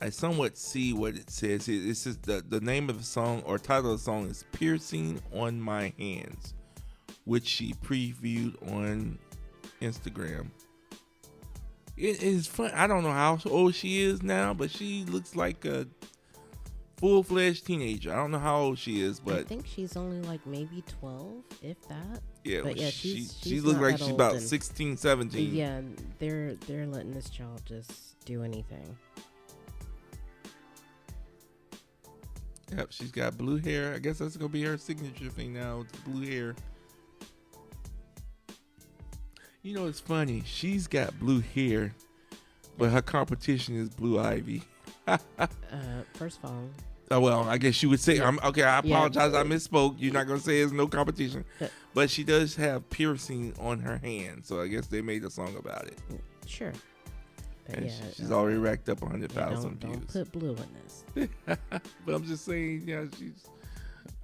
I somewhat see what it says. This is the name of the song, or title of the song, is Piercing on My Hands, which she previewed on Instagram. It is fun. I don't know how old she is now, but she looks like a full-fledged teenager. I don't know how old she is, but I think she's only like maybe 12, if that. Yeah, but yeah, she she's looks not like that she's old, about and 16, 17. Yeah, they're letting this child just do anything. Yep, she's got blue hair. I guess that's gonna be her signature thing now. It's blue hair. You know, it's funny. She's got blue hair, but her competition is Blue Ivy. First of all. Oh well, I guess you would say. Yeah. Okay, I apologize. Yeah. I misspoke. You're not gonna say there's no competition, but she does have piercing on her hand, so I guess they made a song about it. Sure. But And yeah, she's already racked up 100,000 views. Don't put blue in this. But I'm just saying, yeah,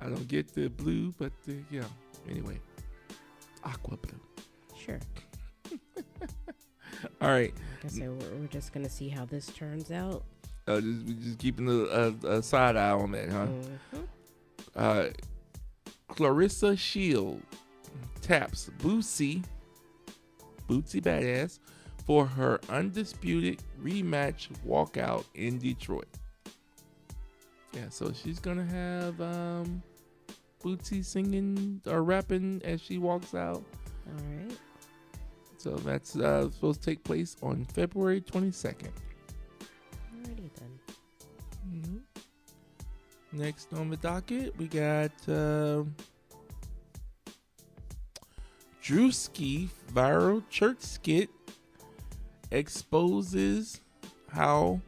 I don't get the blue, but yeah. Anyway, aqua blue. Sure. All right. Like I said, we're just gonna see how this turns out. Just keeping a side eye on that, huh? Mm-hmm. Clarissa Shield taps Bootsy Badass for her undisputed rematch walkout in Detroit. Yeah, so she's gonna have Bootsy singing or rapping as she walks out. All right. So that's supposed to take place on February 22nd. Alrighty then. Mm-hmm. Next on the docket, we got Drewski viral church skit exposes how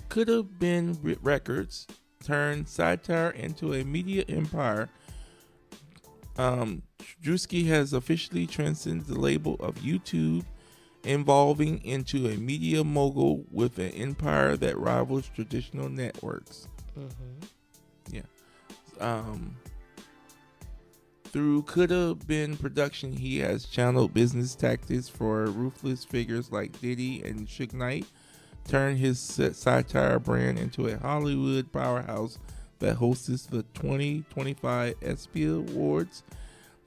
Could Have Been Records turned satire into a media empire. Drewski has officially transcended the label of YouTube, evolving into a media mogul with an empire that rivals traditional networks. Mm-hmm. Yeah. Through Could Have Been production, he has channeled business tactics for ruthless figures like Diddy and Suge Knight, turned his satire brand into a Hollywood powerhouse that hosts the 2025 ESPY Awards.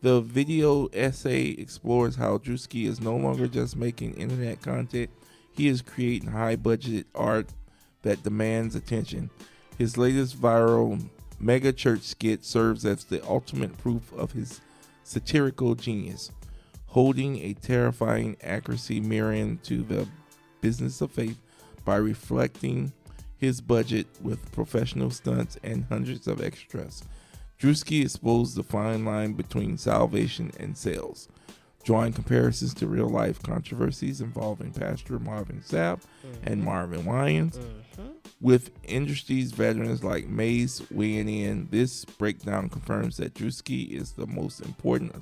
The video essay explores how Drewski is no longer just making internet content, he is creating high-budget art that demands attention. His latest viral mega church skit serves as the ultimate proof of his satirical genius, holding a terrifying accuracy mirroring to the business of faith by reflecting his budget with professional stunts and hundreds of extras. Drewski exposed the fine line between salvation and sales, drawing comparisons to real-life controversies involving Pastor Marvin Sapp and Marvin Wayans. With industry's veterans like Mace weighing in, this breakdown confirms that Drewski is the most important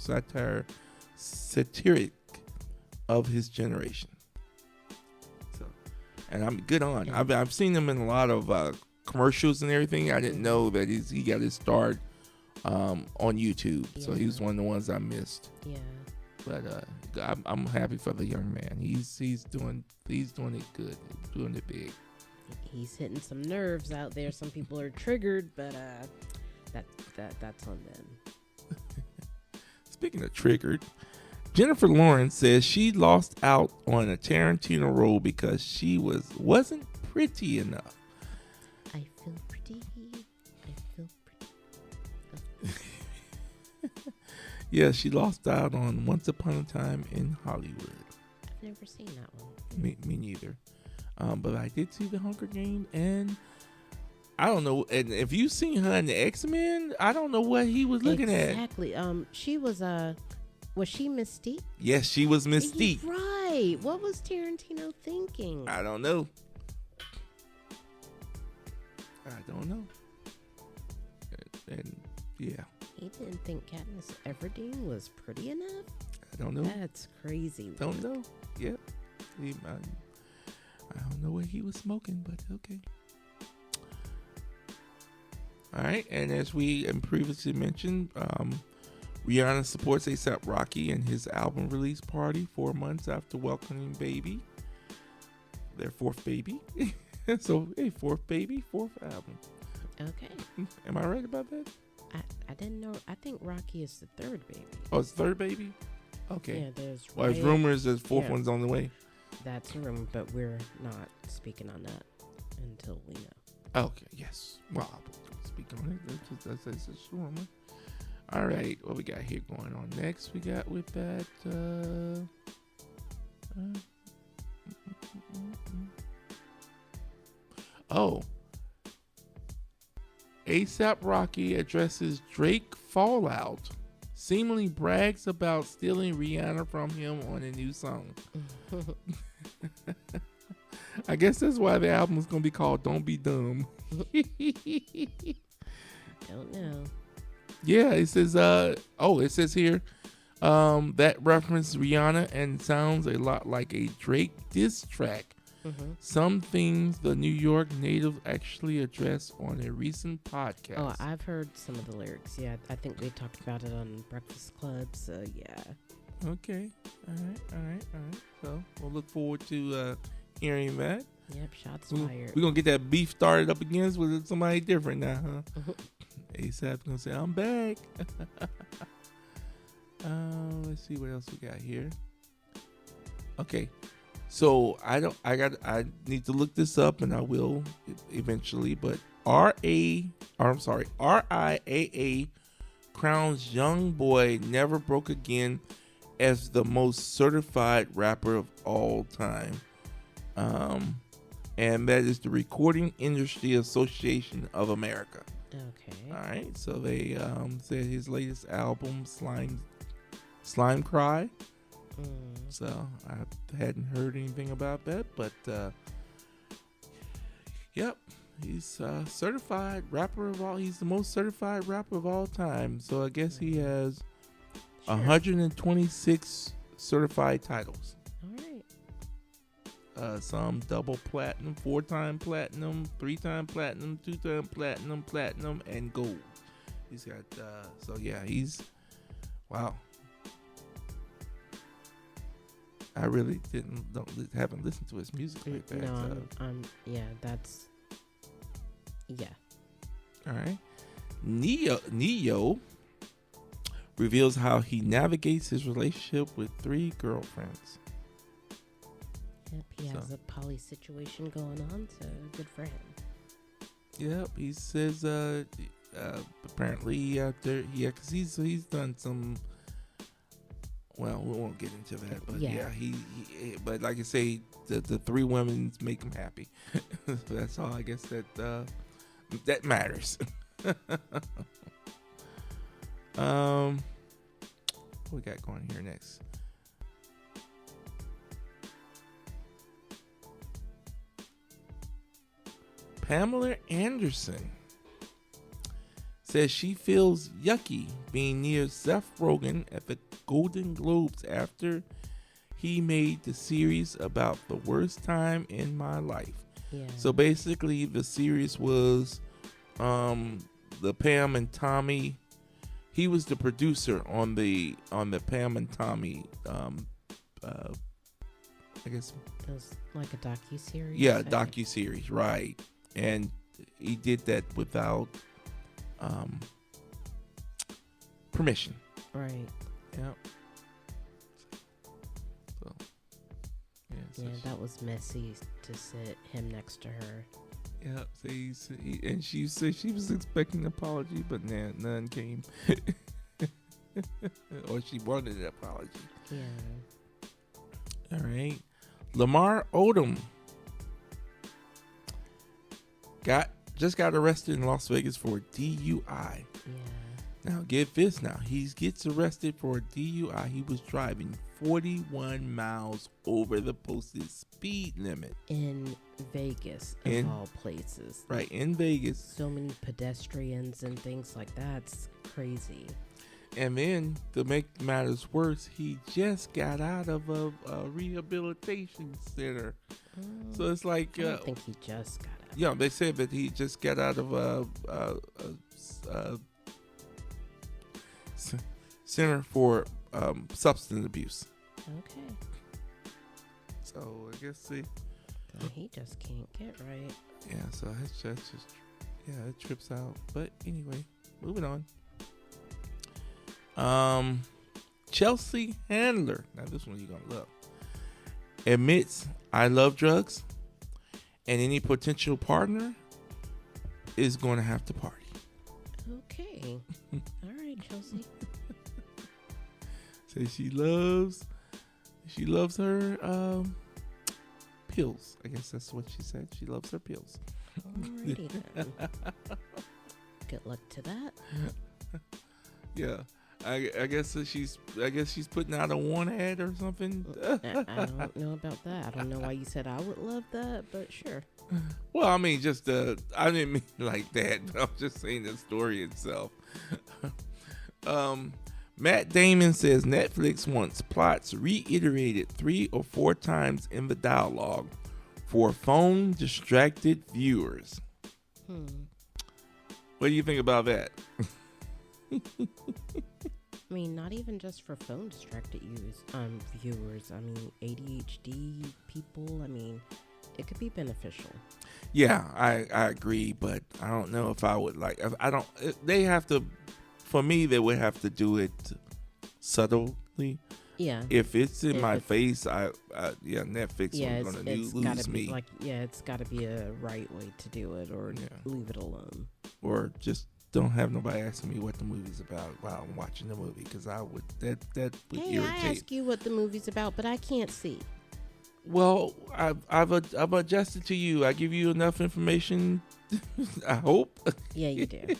satiric of his generation. So, and I'm good on. I've seen him in a lot of commercials and everything. I didn't know that he got his start on YouTube, so he was one of the ones I missed. Yeah. But I'm happy for the young man. He's doing it good, doing it big. He's hitting some nerves out there. Some people are triggered, but that's on them. Speaking of triggered, Jennifer Lawrence says she lost out on a Tarantino role because she wasn't pretty enough. I feel pretty. Yeah, she lost out on Once Upon a Time in Hollywood. I've never seen that one. Me neither. But I did see the Hunger Games, and I don't know. And if you seen her in the X-Men, I don't know what he was looking at. Exactly. She was she Mystique? Yes, she was Mystique. Right. What was Tarantino thinking? I don't know. And yeah. He didn't think Katniss Everdeen was pretty enough? I don't know. That's crazy. Don't know. Yep. I don't know what he was smoking, but okay. All right, and as we previously mentioned, Rihanna supports A$AP Rocky and his album release party 4 months after welcoming baby, their fourth baby. So, hey, fourth baby, fourth album. Okay. Am I right about that? I didn't know. I think Rocky is the third baby. Oh, it's third baby? Okay. Yeah, there's. Well, there's rumors the fourth one's on the way. That's a rumor, but we're not speaking on that until we know. Okay, yes. Well, I'll speak on it. That's just a rumor. All right, what we got here going on next? We got with that. A$AP Rocky addresses Drake fallout. Seemingly brags about stealing Rihanna from him on a new song. I guess that's why the album is going to be called Don't Be Dumb. Don't know. Yeah, it says, it says here, that references Rihanna and sounds a lot like a Drake diss track. Mm-hmm. Some things the New York native actually addressed on a recent podcast. Oh, I've heard some of the lyrics. Yeah, I think we talked about it on Breakfast Club, so yeah. Okay. All right. So we'll look forward to hearing that. Yep, shots fired. We're going to get that beef started up against with somebody different now, huh? A$AP's going to say, I'm back. Let's see what else we got here. Okay. So I need to look this up, and I will eventually, but RIAA crowns Young Boy Never Broke Again as the most certified rapper of all time. And that is the Recording Industry Association of America. Okay. All right. So they said his latest album, Slime Cry. So I hadn't heard anything about that, but yep, he's certified rapper of all. He's the most certified rapper of all time. So I guess he has 126 certified titles. All right. Some double platinum, 4-time platinum, 3-time platinum, 2-time platinum, and gold. He's got wow. I really haven't listened to his music like that. No, All right. Neo reveals how he navigates his relationship with 3 girlfriends. Yep, he has a poly situation going on, so good for him. Yep, he says apparently because he's done some. Well, we won't get into that, but he but like I say, the 3 women make him happy. That's all I guess that matters. What we got going here next? Pamela Anderson says she feels yucky being near Seth Rogen at the Golden Globes after he made the series about the worst time in my life. Yeah. So basically the series was the Pam and Tommy. He was the producer on the Pam and Tommy I guess it was like a docuseries. Yeah, docuseries, right. And he did that without permission. Right. Yep. So, that was messy to sit him next to her. Yeah. So and she said she was expecting an apology, but none came. Or she wanted an apology. Yeah. All right. Lamar Odom just got arrested in Las Vegas for DUI. Yeah. Now, get this now. He gets arrested for DUI. He was driving 41 miles over the posted speed limit. In Vegas, of all places. Right, in Vegas. So many pedestrians and things like that. It's crazy. And then, to make matters worse, he just got out of a rehabilitation center. So it's like... I don't think he just got out. Yeah, they said that he just got out of a center for substance abuse. Okay. So I guess he just can't get right. Yeah, so that's just it trips out. But anyway, moving on. Chelsea Handler. Now this one you're gonna love. Admits I love drugs, and any potential partner is going to have to party. Okay. All right, Chelsea. Say she loves her pills. I guess that's what she said. She loves her pills. Alrighty then. Good luck to that. Yeah. I guess she's putting out a one ad or something. I don't know about that. I don't know why you said I would love that, but sure. Well, I mean, just I didn't mean like that, but I'm just saying the story itself. Matt Damon says Netflix wants plots reiterated 3 or 4 times in the dialogue for phone distracted viewers. What do you think about that? I mean, not even just for phone distracted viewers. I mean, ADHD people. I mean, it could be beneficial. Yeah, I agree, but I don't know if I would like. I don't. They have to. For me, they would have to do it subtly. Yeah. If it's in my face, Netflix is gonna lose me. It's got to be a right way to do it, or leave it alone, or just don't have nobody asking me what the movie's about while I'm watching the movie, because that would irritate. I ask you what the movie's about, but I can't see. Well, I've adjusted to you. I give you enough information. I hope. Yeah, you do.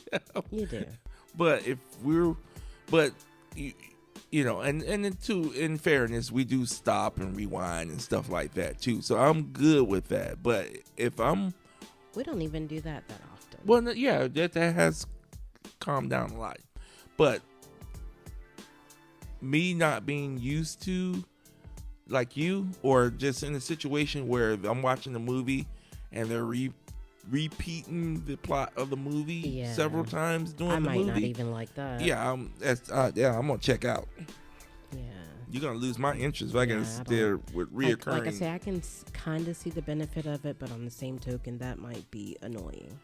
You do. But you know, and then too, in fairness, we do stop and rewind and stuff like that too. So I'm good with that. But if we don't even do that often. Well, yeah, that has calmed down a lot. But me not being used to, like you, or just in a situation where I'm watching a movie and they're repeating the plot of the movie several times during the movie. I might not even like that. Yeah, I'm gonna check out. Yeah, you're gonna lose my interest if I can sit there with reoccurring. Like I say, I can kind of see the benefit of it, but on the same token, that might be annoying.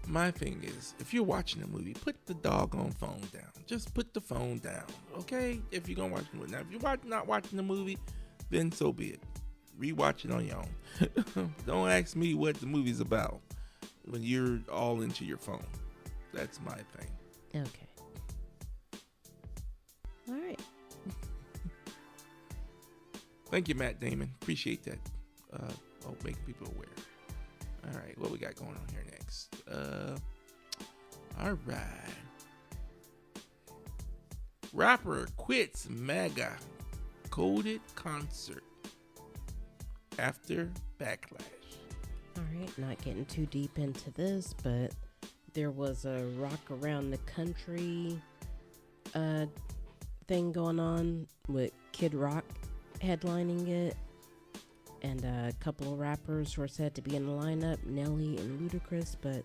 My thing is, if you're watching a movie, put the doggone phone down. Just put the phone down, okay? If you're gonna watch the movie. Now, if you're not watching the movie, then so be it. Rewatch it on your own. Don't ask me what the movie's about when you're all into your phone. That's my thing. Okay. All right. Thank you, Matt Damon. Appreciate that. Making people aware. All right, what we got going on here next? All right. Rapper quits mega coded concert after backlash. All right, not getting too deep into this, but there was a Rock Around the Country thing going on with Kid Rock headlining it, and a couple of rappers were said to be in the lineup, Nelly and Ludacris, but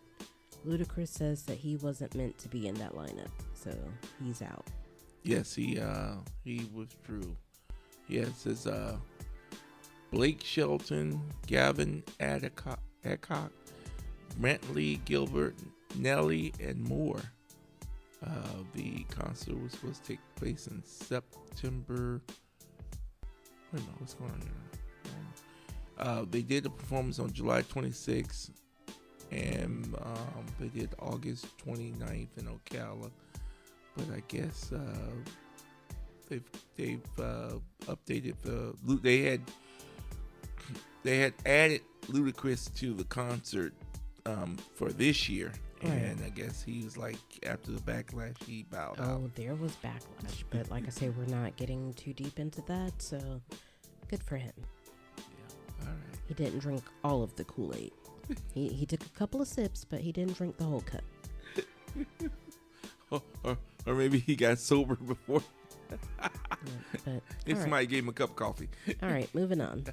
Ludacris says that he wasn't meant to be in that lineup, so he's out. Yes, he withdrew. Yeah, it says Blake Shelton, Gavin Adcock, Brantley Gilbert, Nelly, and more. The concert was supposed to take place in September. Wait a minute, what's going on here? They did a performance on July 26th, and they did August 29th in Ocala. But I guess They've updated they had added Ludacris to the concert for this year. And I guess he was like, after the backlash, he bowed out. Oh, there was backlash. But like I say, we're not getting too deep into that. So good for him. Yeah. All right. He didn't drink all of the Kool-Aid. He took a couple of sips, but he didn't drink the whole cup. Or maybe he got sober before. But Somebody gave him a cup of coffee. All right, moving on.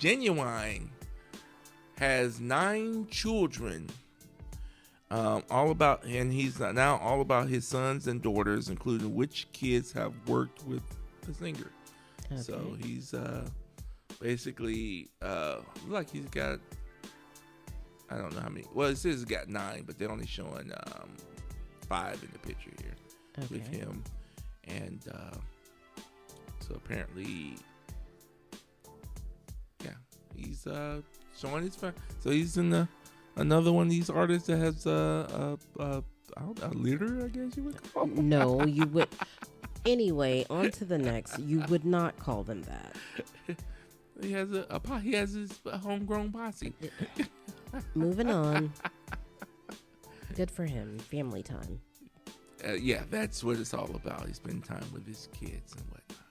UnWind has 9 children. He's now all about his sons and daughters, including which kids have worked with the singer. Okay. So he's basically like he's got, I don't know how many. Well, it says he's got 9, but they're only showing 5 in the picture here with him, and so apparently, yeah, he's showing his family. So he's in another one of these artists that has a litter, I guess you would call him. No, you would. Anyway, on to the next. You would not call them that. He has he has his homegrown posse. Moving on. Good for him. Family time. Yeah, that's what it's all about. He spends time with his kids and whatnot.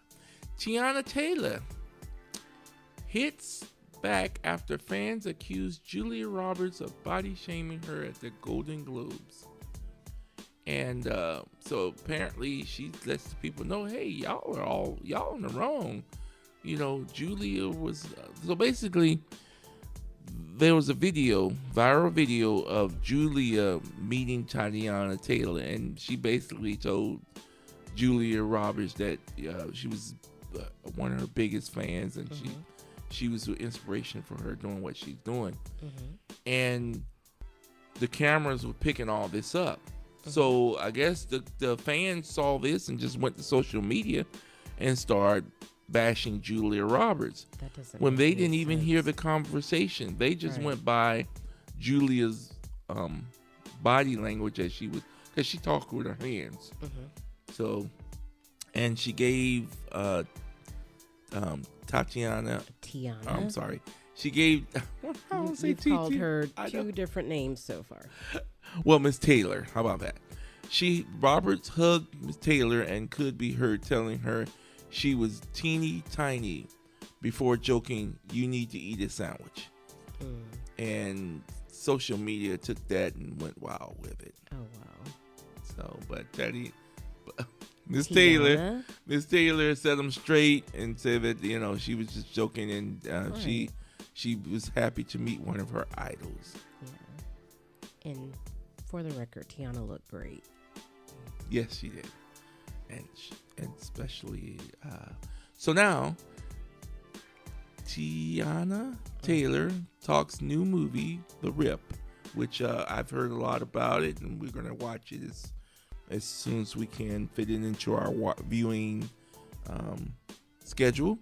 Tiana Taylor hits back after fans accused Julia Roberts of body shaming her at the Golden Globes. And so apparently she lets the people know, hey, y'all in the wrong. You know, Julia was so basically there was a viral video of Julia meeting Tiana Taylor, and she basically told Julia Roberts that she was one of her biggest fans, and she was an inspiration for her doing what she's doing. And the cameras were picking all this up. So I guess the fans saw this and just went to social media and started bashing Julia Roberts when they didn't even hear the conversation. They just went by Julia's body language as she was, because she talked with her hands. So, and she gave Tiana. I'm sorry. She gave. You've called her 2 different names so far. Well, Miss Taylor. How about that? Roberts hugged Miss Taylor and could be heard telling her she was teeny tiny before joking, "You need to eat a sandwich." And social media took that and went wild with it. Oh wow! So, but Teddy, Miss Taylor set them straight and said that she was just joking, and she was happy to meet one of her idols. Yeah, and for the record, Tiana looked great. Yes, she did, and especially so now Tiana Taylor talks new movie The Rip, which I've heard a lot about it, and we're gonna watch it as soon as we can fit it into our viewing schedule.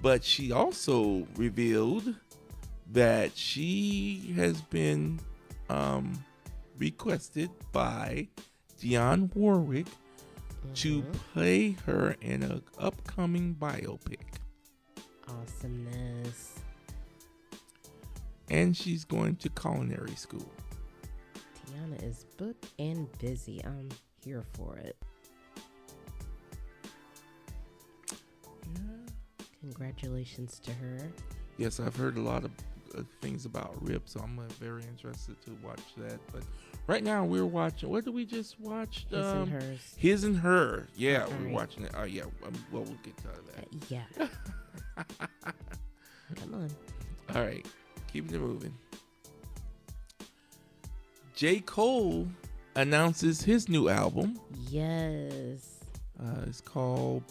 But she also revealed that she has been requested by Dionne Warwick to play her in an upcoming biopic. Awesomeness. And she's going to culinary school. Tiana is booked and busy. I'm here for it. Yeah. Congratulations to her. Yes, I've heard a lot of things about Rip, so I'm very interested to watch that. But right now we're watching. What did we just watch? His&Hers. His&Hers. Yeah, we're right. watching it. Oh yeah. Well, we'll get to that. Yeah. Come on. All right, keeping it moving. J. Cole announces his new album. Yes. It's called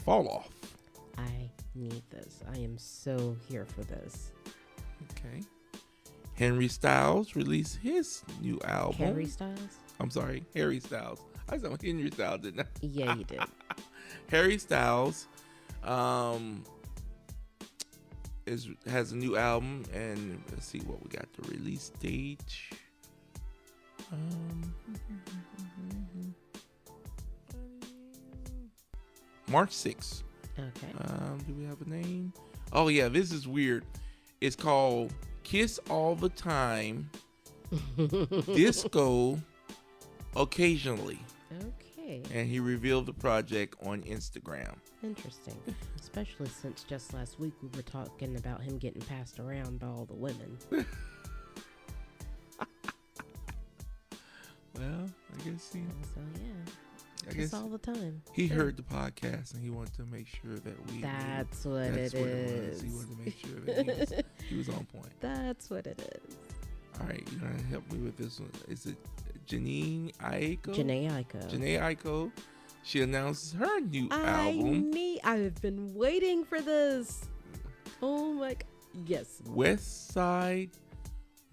Fall Off. I need this. I am so here for this. Okay. Henry Styles released his new album. Harry Styles? I'm sorry, Harry Styles. I said Henry Styles, didn't I? Yeah, you did. Harry Styles has a new album, and let's see what we got. The release date. March 6th. Okay. Do we have a name? Oh yeah, this is weird. It's called Kiss All the Time, Disco Occasionally. Okay. And he revealed the project on Instagram. Interesting. Especially since just last week we were talking about him getting passed around by all the women. Well, I guess he. So yeah. I Kiss guess all the time. he heard the podcast and he wanted to make sure that we. That's what it It is. was. He wanted to make sure that he was on point. That's what it is. All right, you're gonna help me with this one. Is it Janae Aiko? Janae Aiko. She announces her new album. I've been waiting for this. Oh my god. Yes. West Side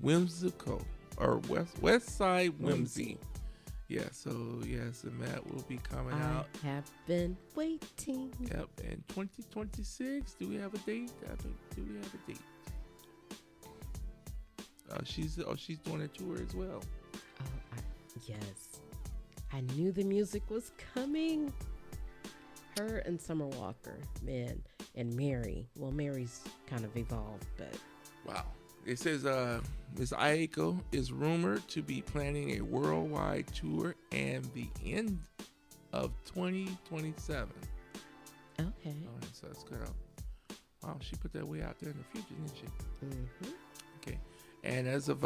Whimsical or West Side Whimsy. Yeah, so yes, and that will be coming out. I have been waiting. Yep, in 2026. Do we have a date? Do we have a date? She's doing a tour as well. Oh, yes. I knew the music was coming. Her and Summer Walker, man, and Mary. Well, Mary's kind of evolved, but wow. It says Ms. Aiko is rumored to be planning a worldwide tour and the end of 2027. okay. All right, so that's good. Wow, she put that way out there in the future, didn't she? Mm-hmm. Okay. And as of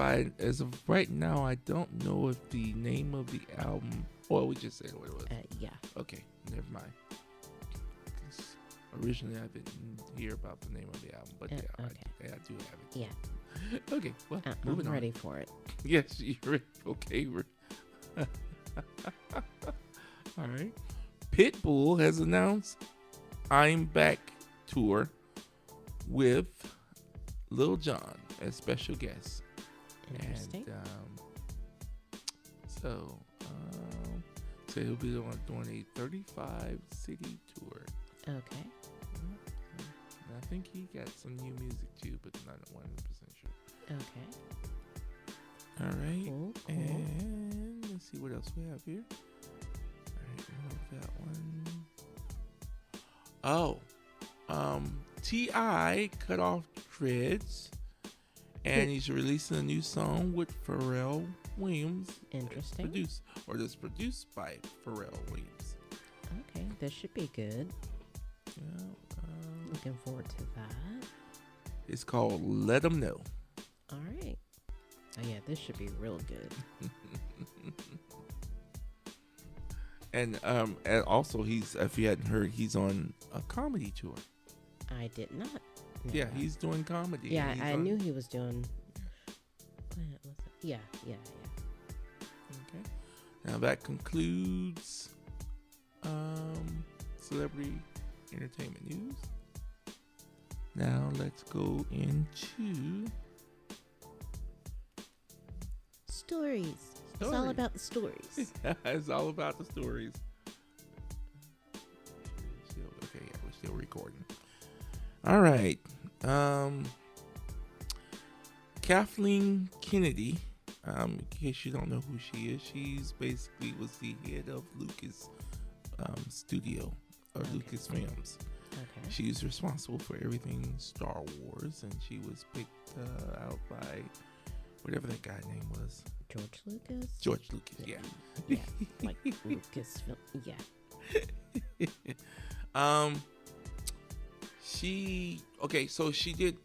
right now, I don't know if the name of the album. Well, we just said what it was. Yeah. Okay, never mind. 'Cause originally, I didn't hear about the name of the album, but yeah, okay. I do have it. Yeah. Okay, well, moving I'm on. ready for it. Yes, you're ready. Okay, all right. Pitbull has announced I'm Back tour with Lil Jon as special guest. Interesting. And so he'll be doing a 35 city tour. Okay. And I think he got some new music too, but not 100% sure. Okay. All right. Cool. And let's see what else we have here. All right, we have that one. Oh, T.I. cut off dreads, and he's releasing a new song with Pharrell Williams. Interesting. Produced by Pharrell Williams. Okay, this should be good. Yeah. Looking forward to that. It's called Let 'Em Know. All right. Oh yeah, this should be real good. And also if you hadn't heard, he's on a comedy tour. I did not know Yeah, that. he's doing comedy. Yeah, I knew he was doing. Yeah. Okay. Now that concludes celebrity entertainment news. Now let's go into Stories. It's all about the stories. It's all about the stories. Okay, yeah, we're still recording. All right. Kathleen Kennedy, in case you don't know who she is, she's basically was the head of Lucas Studio or Lucas Films. Okay. She's responsible for everything Star Wars, and she was picked out by whatever that guy's name was. George Lucas. George Lucas, yeah. Yeah, like Lucasfilm. Yeah. So she did.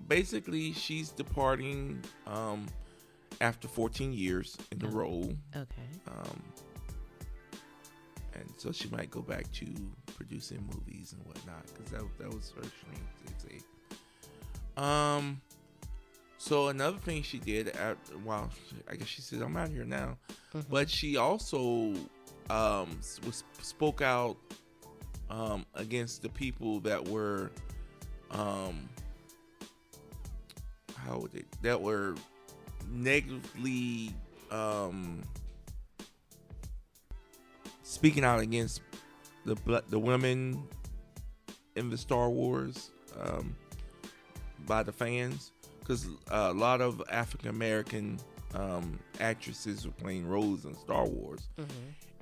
Basically, she's departing after 14 years in the role. Okay. And so she might go back to producing movies and whatnot, because that was her strength. So another thing she did I guess she said, I'm out here now, but she also spoke out against the people that were that were negatively speaking out against the women in the Star Wars by the fans, because a lot of African American actresses were playing roles in Star Wars,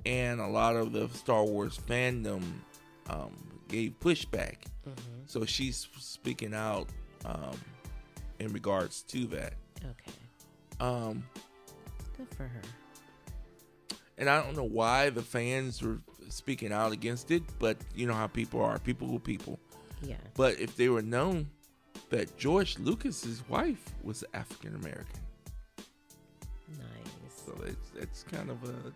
and a lot of the Star Wars fandom gave pushback. Mm-hmm. So she's speaking out in regards to that. Okay. Good for her. And I don't know why the fans were speaking out against it, but you know how people are. People were people. Yeah. But if they were known that George Lucas's wife was African American. Nice. So it's kind of a,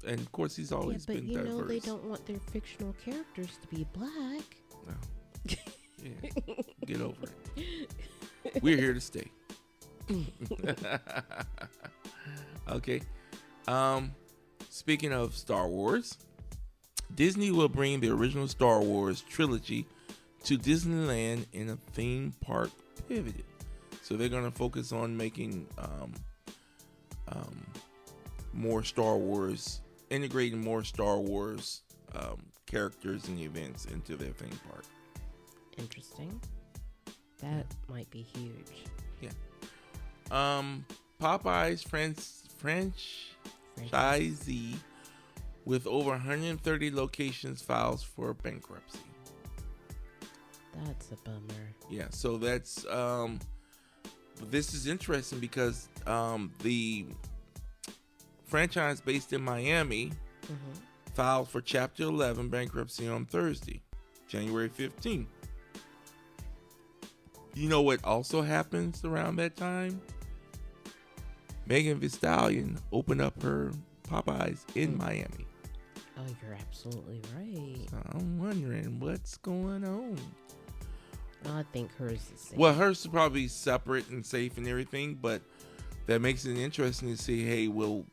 and of course he's always been diverse. But you know they don't want their fictional characters to be black. No. Yeah. Get over it. We're here to stay. Okay. Speaking of Star Wars, Disney will bring the original Star Wars trilogy to Disneyland in a theme park pivot. So they're going to focus on making more Star Wars, integrating more Star Wars characters and events into their theme park. Interesting. That might be huge. Yeah. Popeye's franchisee with over 130 locations files for bankruptcy. That's a bummer. Yeah, so that's this is interesting because the franchise based in Miami filed for Chapter 11 bankruptcy on Thursday, January 15th. You know what also happens around that time? Megan Thee Stallion opened up her Popeyes in Miami. Oh, you're absolutely right. So I'm wondering what's going on. Well, I think hers is safe. Well, hers is probably separate and safe and everything, but that makes it interesting to see, hey, will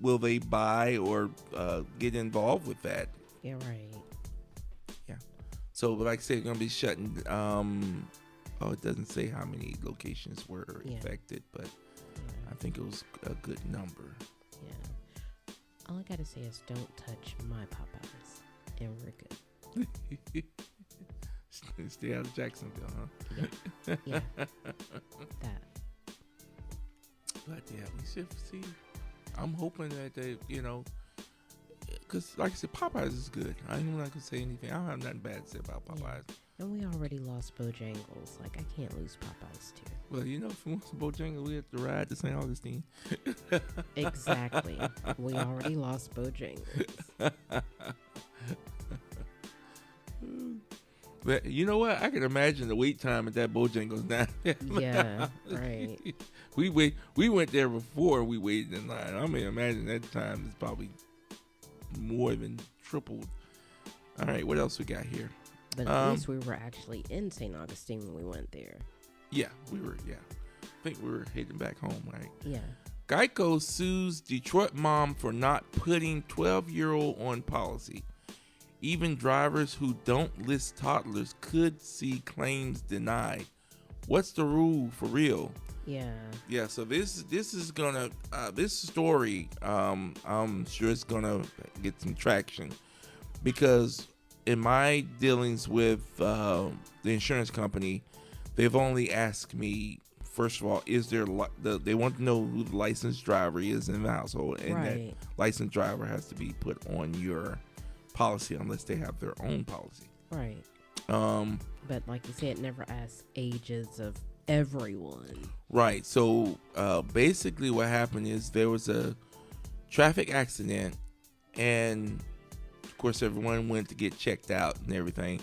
they buy or get involved with that? Yeah, right. Yeah. So, like I said, it's going to be shutting. It doesn't say how many locations were affected, but I think it was a good number. Yeah. All I got to say is don't touch my Popeyes, and we're good. Stay out of Jacksonville, huh? Yeah. That. But yeah, we should see. I'm hoping that they, because like I said, Popeyes is good. I'm not gonna say anything. I don't have nothing bad to say about Popeyes. Yeah. And we already lost Bojangles. Like, I can't lose Popeyes too. Well, if we want some Bojangles, we have to ride to St. Augustine. Exactly. We already lost Bojangles. But you know what? I can imagine the wait time at that Bojangles now. Yeah, right. We went there before we waited in line. I mean, imagine that time is probably more than tripled. All right, what else we got here? But at least we were actually in St. Augustine when we went there. Yeah, we were. Yeah, I think we were heading back home, right? Yeah. Geico sues Detroit mom for not putting 12-year-old on policy. Even drivers who don't list toddlers could see claims denied. What's the rule for real? Yeah. Yeah. So this is gonna this story I'm sure it's gonna get some traction because in my dealings with the insurance company, they've only asked me, first of all, is there they want to know who the licensed driver is in the household, and that licensed driver has to be put on your policy unless they have their own policy. Right. But like you said, never ask ages of everyone. Right. So basically what happened is there was a traffic accident, and of course everyone went to get checked out and everything.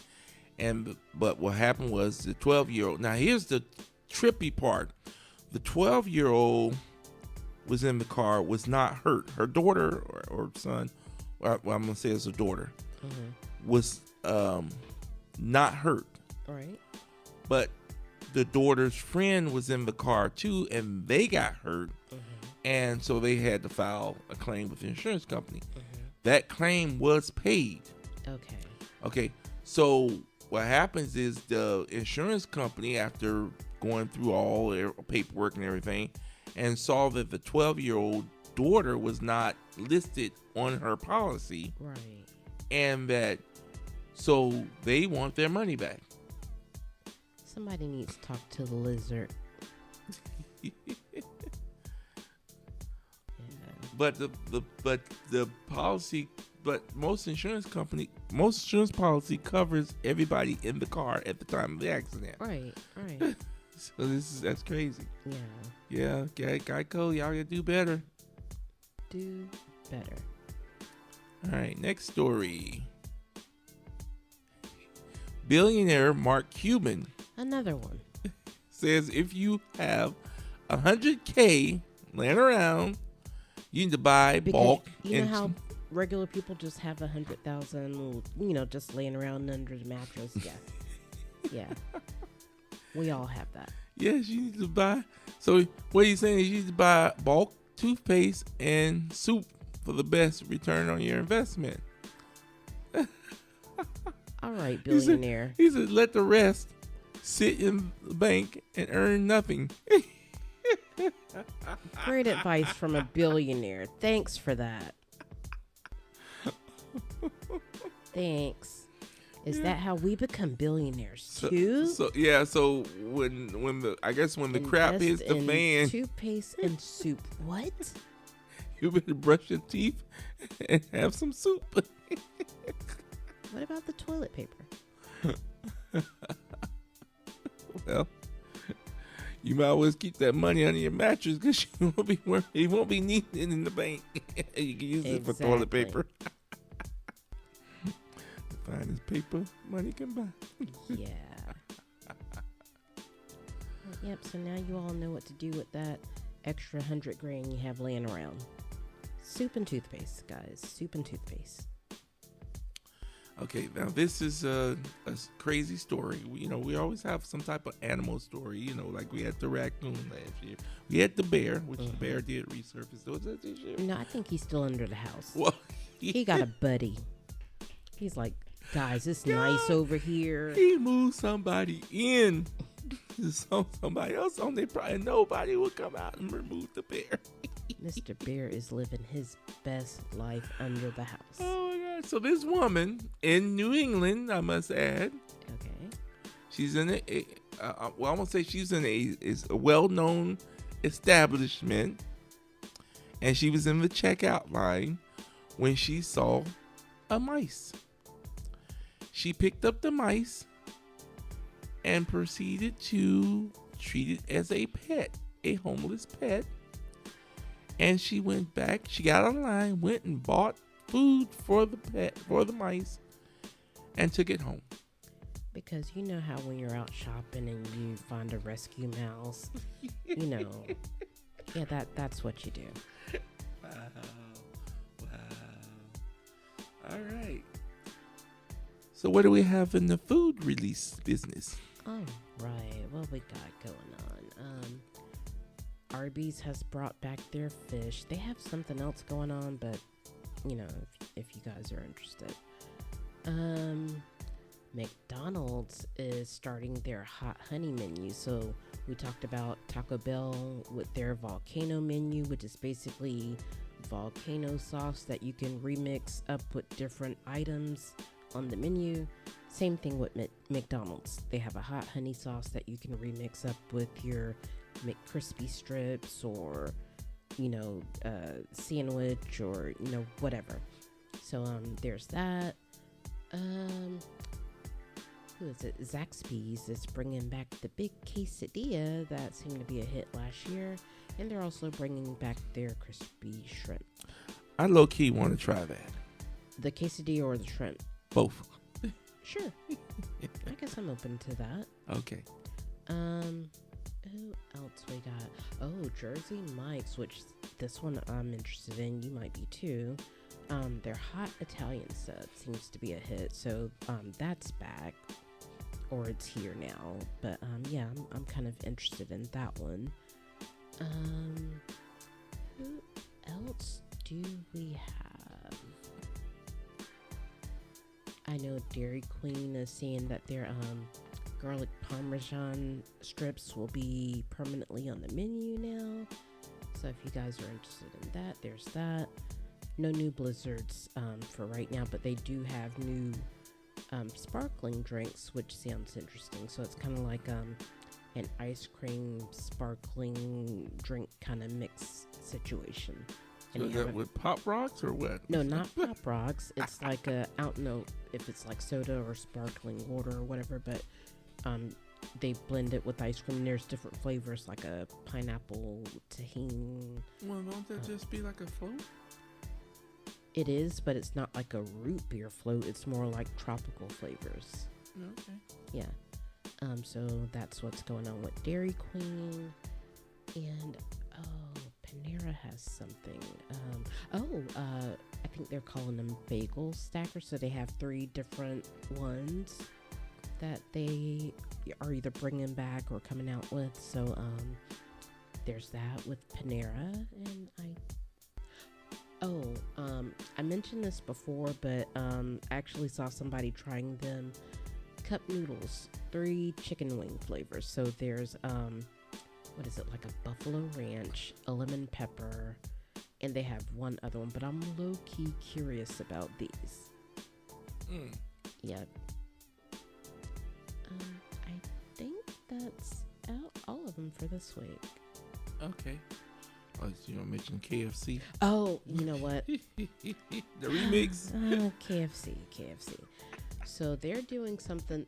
But what happened was the 12-year-old. Now here's the trippy part. The 12-year-old was in the car, was not hurt. Her daughter or son, well, I'm gonna say it's a daughter, was not hurt. Right. But the daughter's friend was in the car too, and they got hurt, and so they had to file a claim with the insurance company. That claim was paid. Okay. So what happens is the insurance company, after going through all their paperwork and everything, and saw that the 12-year-old daughter was not listed on her policy, right, and that so they want their money back. Somebody needs to talk to the lizard. But the policy But most insurance policy covers everybody in the car at the time of the accident. Right, right. So that's crazy. Yeah. Yeah, Geico, y'all gotta do better. Do better. All right, next story. Billionaire Mark Cuban Another one. says if you have $100K laying around, you need to buy bulk. You know how regular people just have 100,000, just laying around under the mattress. Yeah, yeah. We all have that. Yes, you need to buy. So what he's saying is you need to buy bulk toothpaste and soup for the best return on your investment. All right, billionaire. He said let the rest sit in the bank and earn nothing. Great advice from a billionaire. Thanks for that. Thanks. Is that how we become billionaires too? So when the crap hits the fan, toothpaste and soup. What? You better brush your teeth and have some soup. What about the toilet paper? Well, you might always keep that money under your mattress because you won't be needing it in the bank. You can use it for toilet paper. The finest paper money can buy. Yeah. Yep. So now you all know what to do with that extra $100,000 you have laying around. Soup and toothpaste, guys. Soup and toothpaste. Okay, now this is a crazy story. We always have some type of animal story. Like we had the raccoon last year. We had the bear, which the bear did resurface. Was that this year? No, I think he's still under the house. Well, he got a buddy. He's like, guys, it's nice over here. He moved somebody in. Somebody else on there, probably nobody will come out and remove the bear. Mr. Bear is living his best life under the house. Oh my God! So this woman in New England, I must add, okay, she's in I won't say she's in a well-known establishment, and she was in the checkout line when she saw a mice. She picked up the mice and proceeded to treat it as a pet, a homeless pet. And she went back, she got online, went and bought food for the mice, and took it home. Because you know how when you're out shopping and you find a rescue mouse, yeah, that's what you do. Wow. All right. So what do we have in the food release business? All right, what we got going on? Arby's has brought back their fish. They have something else going on, but if you guys are interested. McDonald's is starting their hot honey menu. So we talked about Taco Bell with their volcano menu, which is basically volcano sauce that you can remix up with different items on the menu. Same thing with McDonald's. They have a hot honey sauce that you can remix up with your McCrispy strips or sandwich or whatever. So there's that. Who is it? Zaxby's is bringing back the big quesadilla that seemed to be a hit last year, and they're also bringing back their crispy shrimp. I low-key want to try that. The quesadilla or the shrimp? Both. Sure. I guess I'm open to that. Okay. Who else we got? Oh, Jersey Mike's, which this one I'm interested in. You might be too. Their hot Italian sub seems to be a hit, so that's back, or it's here now. But yeah, I'm kind of interested in that one. Who else do we have? I know Dairy Queen is saying that their garlic parmesan strips will be permanently on the menu now. So if you guys are interested in that, there's that. No new blizzards for right now, but they do have new sparkling drinks, which sounds interesting. So it's kind of like an ice cream sparkling drink kind of mix situation. So is that with Pop Rocks or what? No, not Pop Rocks. It's like I don't know if it's like soda or sparkling water or whatever, but they blend it with ice cream. There's different flavors like a pineapple, tahini. Well, won't that just be like a float? It is, but it's not like a root beer float. It's more like tropical flavors. Okay. Yeah. So that's what's going on with Dairy Queen. And, Panera has something. I think they're calling them bagel stackers. So they have 3 different ones that they are either bringing back or coming out with. So there's that with Panera. And I mentioned this before, but I actually saw somebody trying them. Cup noodles, 3 chicken wing flavors. So there's what is it, like a buffalo ranch, a lemon pepper, and they have one other one, but I'm low-key curious about these. Yeah. I think that's all of them for this week. Okay. Oh, you know, mention KFC. Oh, you know what? The remix. KFC. So they're doing something.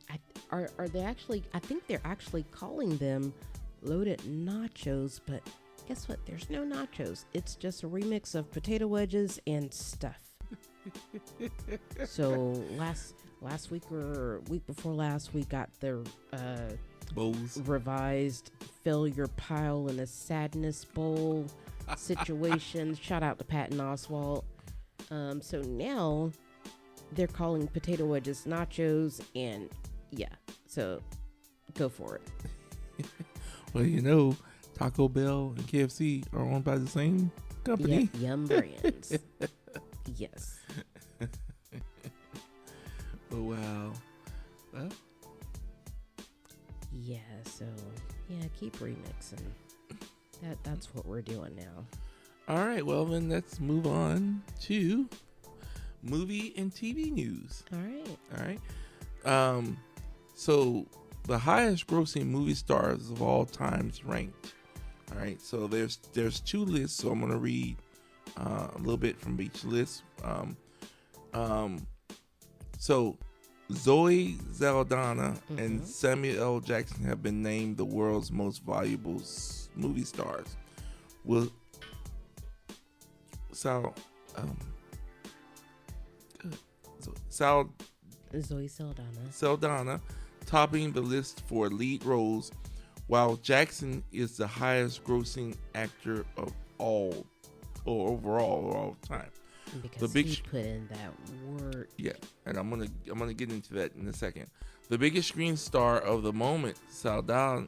Are they actually? I think they're actually calling them loaded nachos. But guess what? There's no nachos. It's just a remix of potato wedges and stuff. So last week or week before last, we got the bowls revised fill your pile in a sadness bowl situation. Shout out to Patton Oswalt. So now they're calling potato wedges nachos, and yeah, so go for it. Well, you know, Taco Bell and KFC are owned by the same company. Yep, Yum Brands. Yes. Oh, wow. Well. Yeah, so yeah, keep remixing. That's what we're doing now. All right, well then let's move on to movie and TV news. All right. So the highest grossing movie stars of all times ranked. All right, so there's 2 lists, so I'm gonna read a little bit from each list. So Zoe Saldana and Samuel L. Jackson have been named the world's most valuable movie stars. Zoe Saldana topping the list for lead roles, while Jackson is the highest grossing actor of all time. Because he put in that work. Yeah, and I'm gonna get into that in a second. The biggest screen star of the moment, Saldana,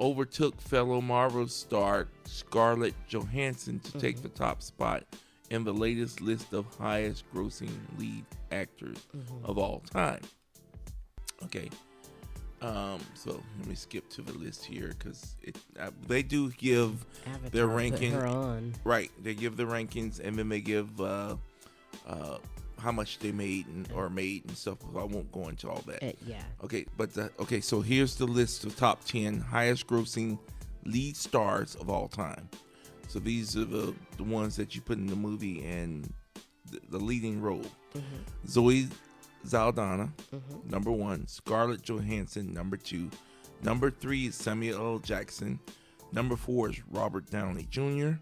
overtook fellow Marvel star Scarlett Johansson to take the top spot in the latest list of highest grossing lead actors of all time. Okay. So let me skip to the list here because they do give Avatar their ranking. Right, they give the rankings and then they give how much they made and stuff. I won't go into all that. Yeah. Okay, but so here's the list of top 10 highest grossing lead stars of all time. So these are the ones that you put in the movie and the leading role. Zoe Saldana, number 1. Scarlett Johansson, number 2. Number 3 is Samuel L. Jackson. Number 4 is Robert Downey Jr.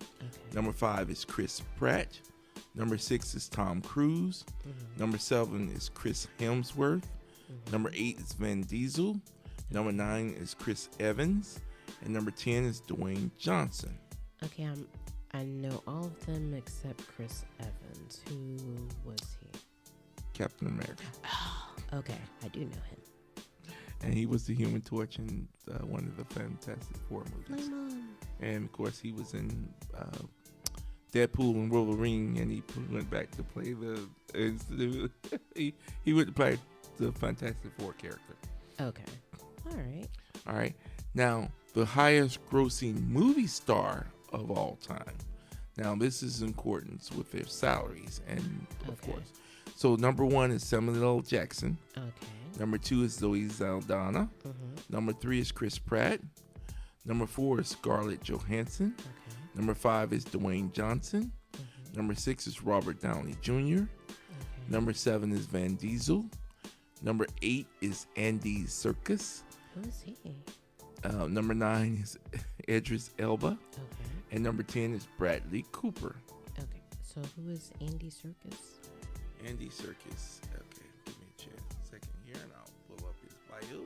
Number 5 is Chris Pratt. Number 6 is Tom Cruise. Number 7 is Chris Hemsworth. Number 8 is Vin Diesel. Number 9 is Chris Evans. And number 10 is Dwayne Johnson. Okay, I know all of them except Chris Evans. Who was he? Captain America. Oh, okay, I do know him. And he was the Human Torch in one of the Fantastic Four movies. And of course, he was in Deadpool and Wolverine, and he went back to play he went to play the Fantastic Four character. Okay, all right. Now, the highest grossing movie star of all time. Now, this is in accordance with their salaries, and of course. So number 1 is Samuel L. Jackson. Okay. Number 2 is Zoe Saldana. Number 3 is Chris Pratt. Number 4 is Scarlett Johansson. Number 5 is Dwayne Johnson. Number 6 is Robert Downey Jr. Number 7 is Van Diesel. Number 8 is Andy Serkis. Who is he? Number 9 is Idris Elba. Okay. And number 10 is Bradley Cooper. Okay. So who is Andy Serkis? Andy Serkis. Okay, give me a second here, and I'll pull up his bio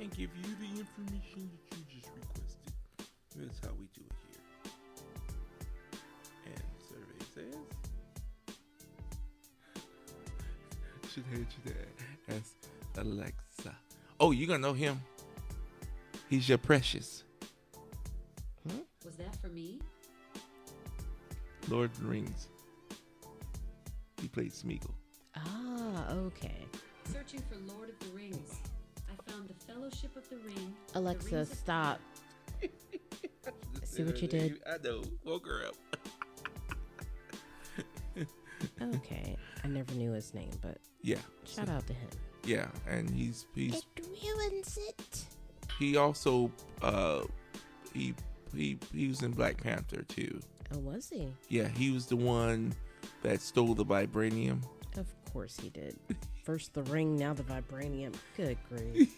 and give you the information that you just requested. That's how we do it here. And survey says, should head you there. Ask Alexa. Oh, you're gonna know him. He's your Precious. Was that for me? Lord of the Rings. He played Smeagol. Ah, okay. Searching for Lord of the Rings. I found the Fellowship of the Ring. Alexa, stop. See what you did? I know. Woke her up. Okay. I never knew his name, but Yeah. shout out to him. Yeah, and he's It ruins it. he also he was in Black Panther too. Oh, was he? Yeah, he was the one that stole the vibranium. Of course he did. First the ring, now the vibranium. Good grief.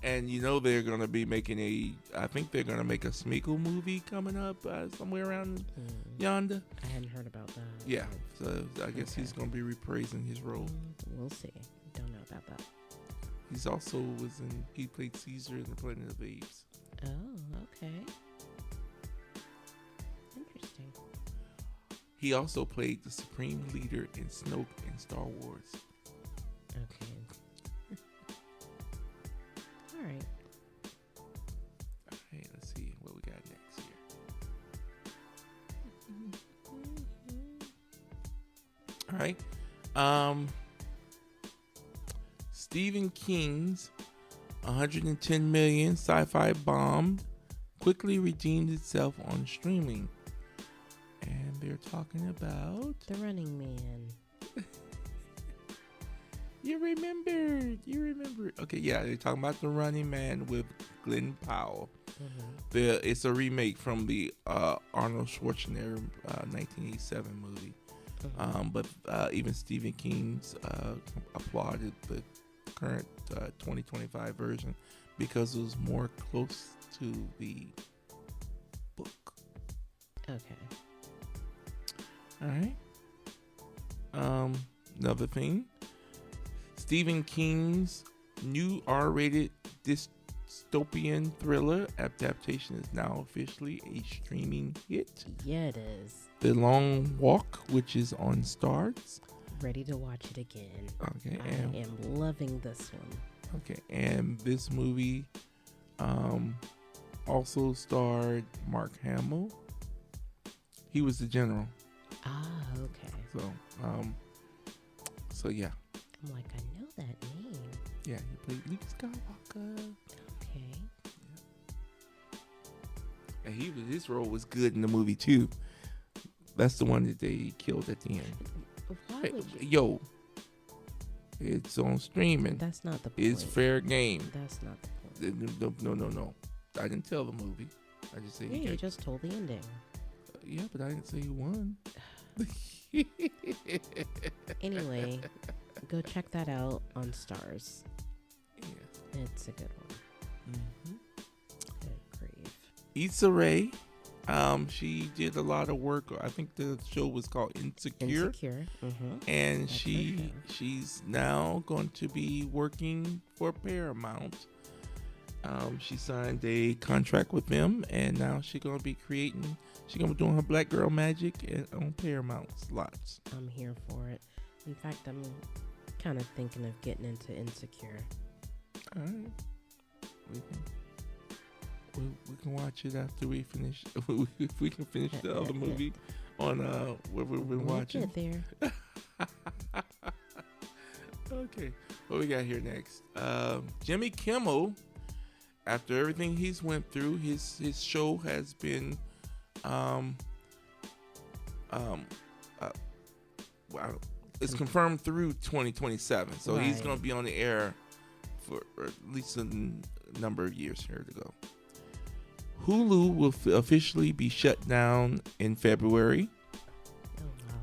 And you know they're gonna be making I think they're gonna make a Smeagol movie coming up somewhere around yonder. I hadn't heard about that. Yeah, so I guess he's gonna be reprising his role. We'll see. Don't know about that. He's also he played Caesar in the Planet of the Apes. Oh, okay. Interesting. He also played the Supreme Leader in Snoke in Star Wars. Okay. All right. Hey, let's see what we got next here. All right. Stephen King's 110 million sci-fi bomb quickly redeemed itself on streaming. And they're talking about The Running Man. You remembered. Okay, yeah, they're talking about The Running Man with Glenn Powell. It's a remake from the Arnold Schwarzenegger 1987 movie. But even Stephen King's applauded the current 2025 version because it was more close to the book. Okay. All right. Another thing. Stephen King's new R-rated dystopian thriller adaptation is now officially a streaming hit. Yeah, it is. The Long Walk, which is on STARZ. Ready to watch it again. Okay, I am loving this one. Okay, and this movie also starred Mark Hamill. He was the general. Ah, okay. So yeah. I'm like, I know that name. Yeah, he played Luke Skywalker. Okay. And his role was good in the movie too. That's the one that they killed at the end. Why would you? Yo, it's on streaming. That's not the point. It's fair game. That's not the point. No. I didn't tell the movie. I just said Yeah, you just told the ending. yeah, but I didn't say who won. Anyway, go check that out on STARZ. Yeah. It's a good one. Good grief. Issa Rae, she did a lot of work. I think the show was called Insecure. And That's she's now going to be working for Paramount. She signed a contract with them, and now she's gonna be doing her Black Girl Magic on Paramount slots. I'm here for it. In fact, I'm kind of thinking of getting into Insecure. All right, we can watch it after we finish. If we can finish the other movie on what we've been watching. Get there. Okay, what we got here next? Jimmy Kimmel. After everything he's went through, his show has been it's confirmed through 2027. So he's Right. going to be on the air for at least a number of years here to go. Hulu will officially be shut down in February. Oh, wow.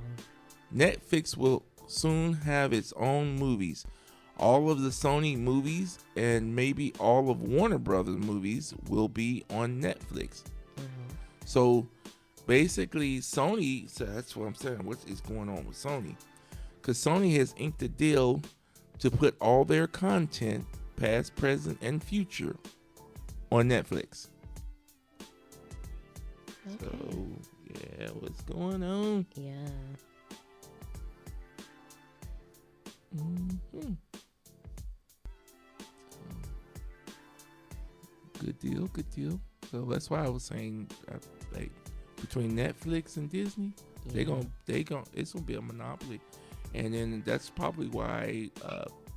Netflix will soon have its own movies. All of the Sony movies and maybe all of Warner Brothers movies will be on Netflix. Mhm. So basically, Sony, so that's what I'm saying. What is going on with Sony? Because Sony has inked a deal to put all their content, past, present, and future, on Netflix. Okay. So, yeah, what's going on? Yeah. Mm-hmm. Good deal, good deal. So that's why I was saying, like, between Netflix and Disney, Yeah. it's gonna be a monopoly, and then that's probably why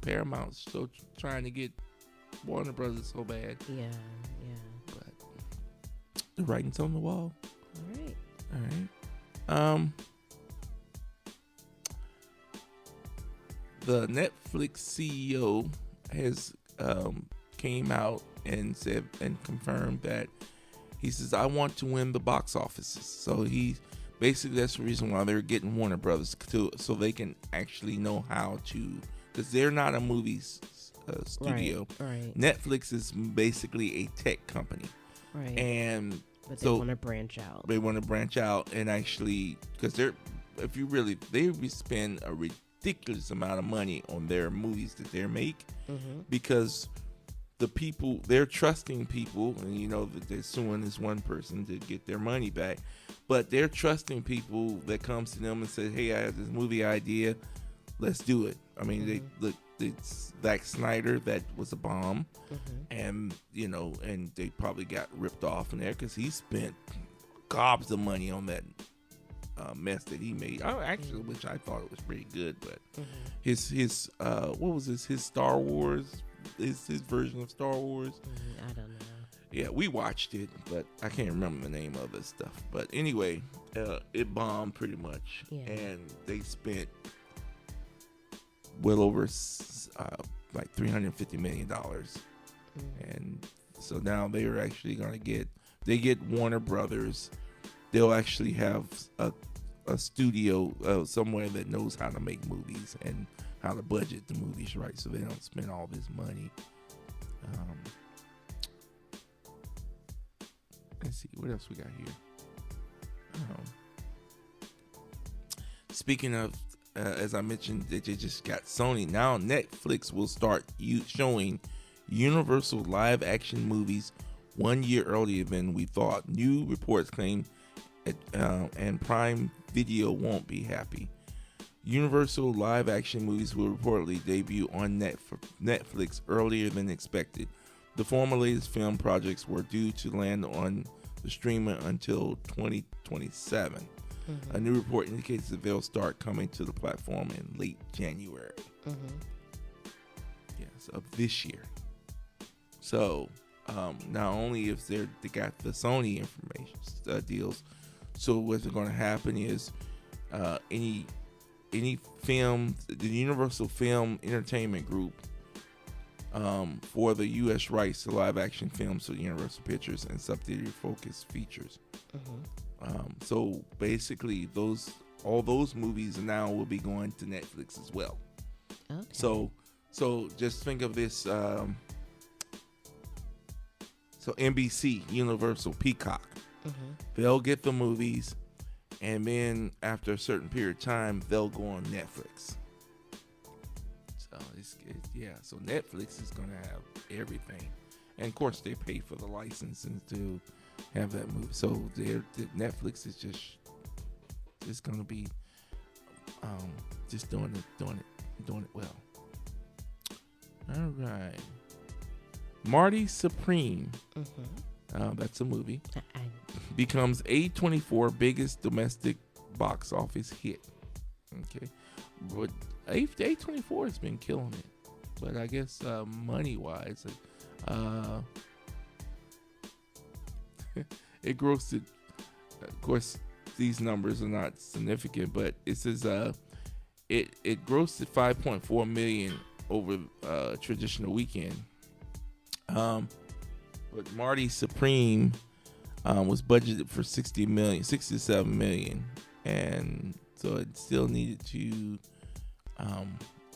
Paramount's so trying to get Warner Brothers so bad. Yeah. But the writing's on the wall. All right. All right. The Netflix CEO has came out and said and confirmed that he says, I want to win the box offices. So he basically, that's the reason why they're getting Warner Brothers to, so they can actually know how to, because they're not a movie studio. Right. Netflix is basically a tech company. Right. And But they so want to branch out. they want to branch out and actually, because they spend a ridiculous amount of money on their movies that they make, Mm-hmm. because they're trusting people, and you know that they're suing this one person to get their money back, but they're trusting people that comes to them and says, hey, I have this movie idea, let's do it. I mean, it's Zack Snyder, that was a bomb. Mm-hmm. And and they probably got ripped off in there because he spent gobs of money on that mess that he made. Which I thought it was pretty good, but his what was his Star Wars, his version of Star Wars. I don't know. Yeah, we watched it, but I can't remember the name of the stuff. But anyway, it bombed pretty much, and they spent well over like $350 million. And so now they are actually going to get Warner Brothers. They'll actually have a studio somewhere that knows how to make movies and how to budget the movies right, so they don't spend all this money. Let's see what else we got here. Speaking of, as I mentioned, that they just got Sony. Now Netflix will start showing Universal live action movies 1 year earlier than we thought. New reports claim, and Prime Video won't be happy. Universal live action movies will reportedly debut on Netflix earlier than expected. The former latest film projects were due to land on the streamer until 2027. A new report indicates that they'll start coming to the platform in late January. Yes, of this year. So, not only if they got the Sony information deals, so what's going to happen is any film, the Universal Film Entertainment Group, for the U.S. rights to live action films, so Universal Pictures and subsidiary Focus Features. So basically, all those movies now will be going to Netflix as well. Okay. So just think of this. So NBC, Universal, Peacock, they'll get the movies, and then after a certain period of time, they'll go on Netflix. So so Netflix is gonna have everything, and of course they pay for the licensing to have that movie. So Netflix is just gonna be just doing it well. All right, Marty Supreme. That's a movie. Becomes A24 biggest domestic box office hit. Okay, but A24 has been killing it, but I guess money wise, it grossed it. Of course, these numbers are not significant, but it says it grossed at $5.4 million over traditional weekend. But Marty Supreme was budgeted for 67 million, and so it still needed to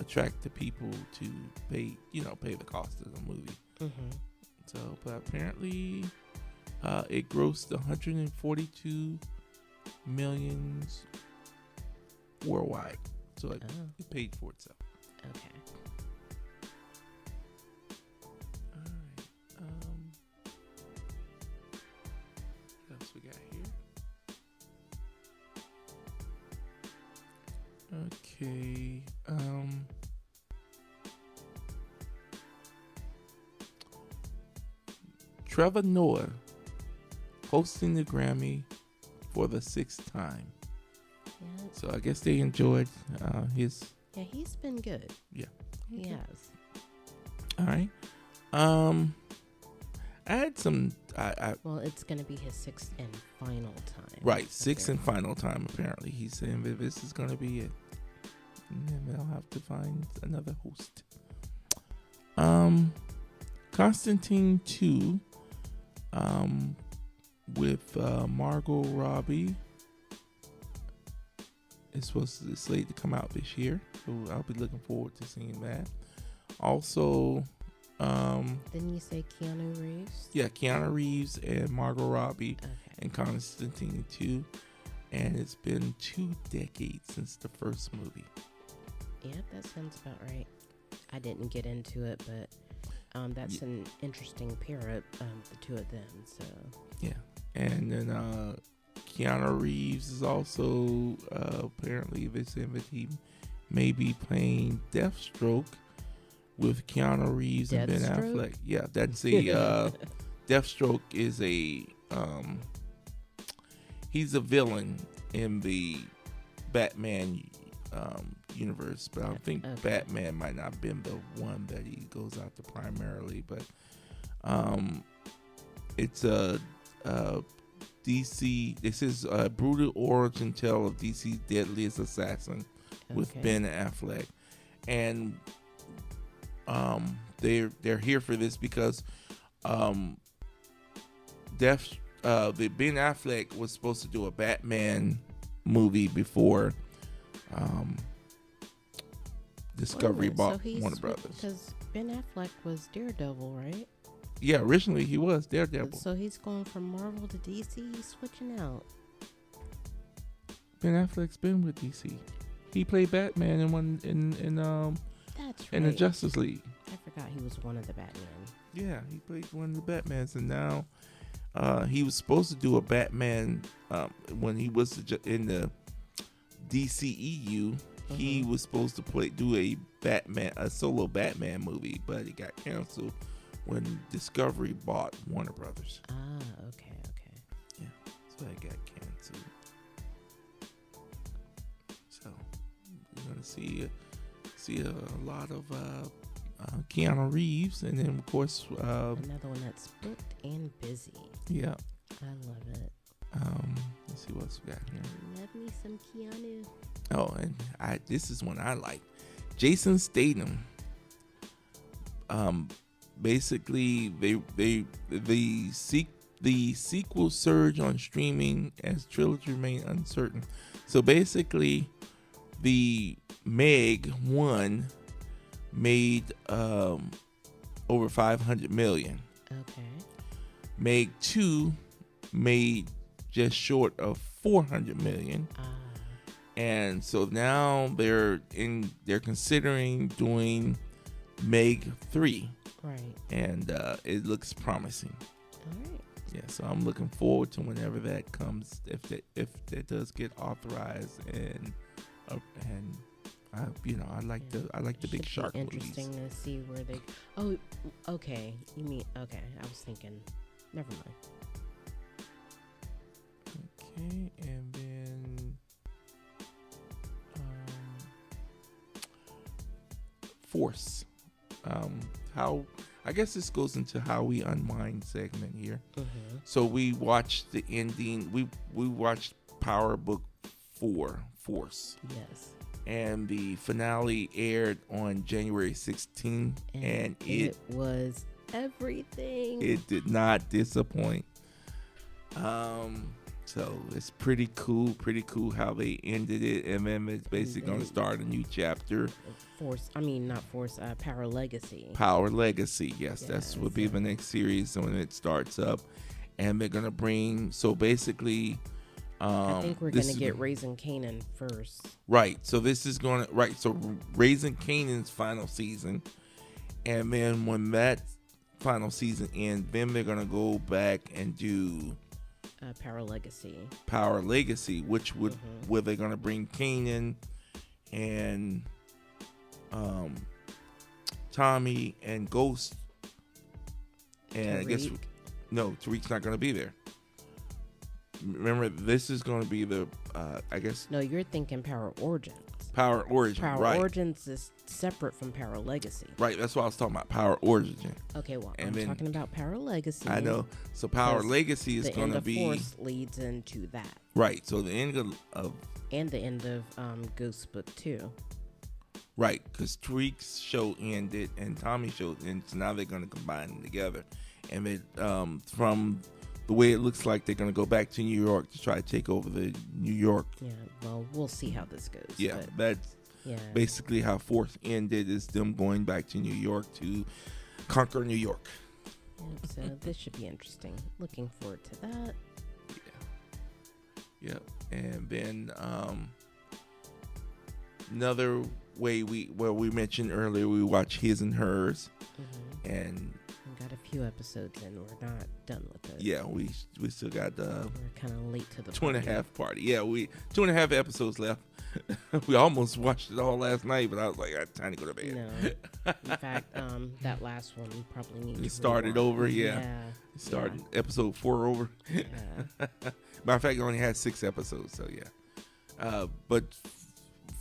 attract the people to pay the cost of the movie. Mm-hmm. So, but apparently, it grossed 142 millions worldwide. So it paid for itself. Okay. All right. What else we got here? Okay. Trevor Noah hosting the Grammy for the 6th time. Yeah. So I guess they enjoyed his. Yeah, he's been good. Yeah. He has. All right. I had some. Well, it's going to be his 6th and final time. Right, 6th and final time. Apparently, he's saying that this is going to be it, and then they'll have to find another host. Constantine 2. With Margot Robbie. It's slated to come out this year, so I'll be looking forward to seeing that. Also, Didn't you say Keanu Reeves? yeah, Keanu Reeves and Margot Robbie Okay. and Constantine 2, and it's been 2 decades since the first movie. Yeah, that sounds about right. I didn't get into it, but that's an interesting pair up, the two of them. So Yeah, and then Keanu Reeves is also apparently they said that he may be playing Deathstroke with Keanu Reeves and Ben Deathstroke? Affleck. Yeah, that's a Deathstroke is a he's a villain in the Batman universe, but I think Batman might not have been the one that he goes after primarily, but it's a DC. This is a brutal origin tale of DC's deadliest assassin with Ben Affleck, and they're here for this because the Ben Affleck was supposed to do a Batman movie before Discovery bought Warner Brothers. Because Ben Affleck was Daredevil, right? Yeah, originally he was Daredevil. So he's going from Marvel to DC. He's switching out. Ben Affleck's been with DC. He played Batman in That's right. in the Justice League. I forgot he was one of the Batman. Yeah, he played one of the Batmans, and now he was supposed to do a Batman when he was in the DCEU. He was supposed to do a solo Batman movie, but it got canceled when Discovery bought Warner Brothers. Ah, okay. Yeah, so it got canceled. So you're gonna see a lot of Keanu Reeves, and then of course Another one that's booked and busy. yeah. I love it. Let's see what else we got here. Love me some Keanu. Oh, and this is one I like. Jason Statham. Basically, the sequel surge on streaming as trilogy remain uncertain. So basically, the Meg 1 made over 500 million. Okay. Meg 2 made just short of 400 million. And so now they're considering doing Meg 3. Right. And it looks promising. All right. Yeah, so I'm looking forward to whenever that comes, if that does get authorized, and I like the big shark movies. Interesting to see where they. Oh, okay. You mean okay? I was thinking. Never mind. Okay, and then Force. How I guess this goes into how we unwind segment here. Mm-hmm. So we watched the ending. We watched Power Book 4, Force. Yes. and the finale aired on January 16th, and it was everything. It did not disappoint. So it's pretty cool how they ended it, and then it's basically going to start a new chapter. Power Legacy. Power Legacy, yes, that's would be the next series when it starts up, and they're going to bring. So basically, I think we're going to get Raising Kanan first. Right. So this is going to So Raising Kanan's final season, and then when that final season ends, then they're going to go back and do. Power Legacy, which would where they're gonna bring Kanan and Tommy and Ghost, and Tariq. I guess Tariq's not gonna be there. Remember, this is gonna be the I guess. No, you're thinking Power Origins. Power Origins, right? Power Origins is separate from Power Legacy. Right, that's what I was talking about. Power Origin. Okay, well, I'm talking about Power Legacy. I know. So Power Legacy is going to be. The end of Force leads into that. Right. So the end of. And the end of Ghost Book 2. Right, because Tariq's show ended and Tommy's show ended, so now they're going to combine them together. And it, from the way it looks like, they're going to go back to New York to try to take over the New York. Yeah, well, we'll see how this goes. Yeah, that's basically how Force ended, is them going back to New York to conquer New York. Yeah, so this should be interesting. Looking forward to that. Yeah. And then another way we mentioned earlier, we watch His&Hers, and we got a few episodes in. We're not done with it. Yeah, we still got we're kind of late to the 2.5 party. Yeah, 2.5 episodes left. We almost watched it all last night, but I was like, I had time to go to bed. No, in fact, that last one we probably need to started over. Yeah. Started episode 4 over. Yeah. Matter of fact, it only had 6 episodes, so yeah. But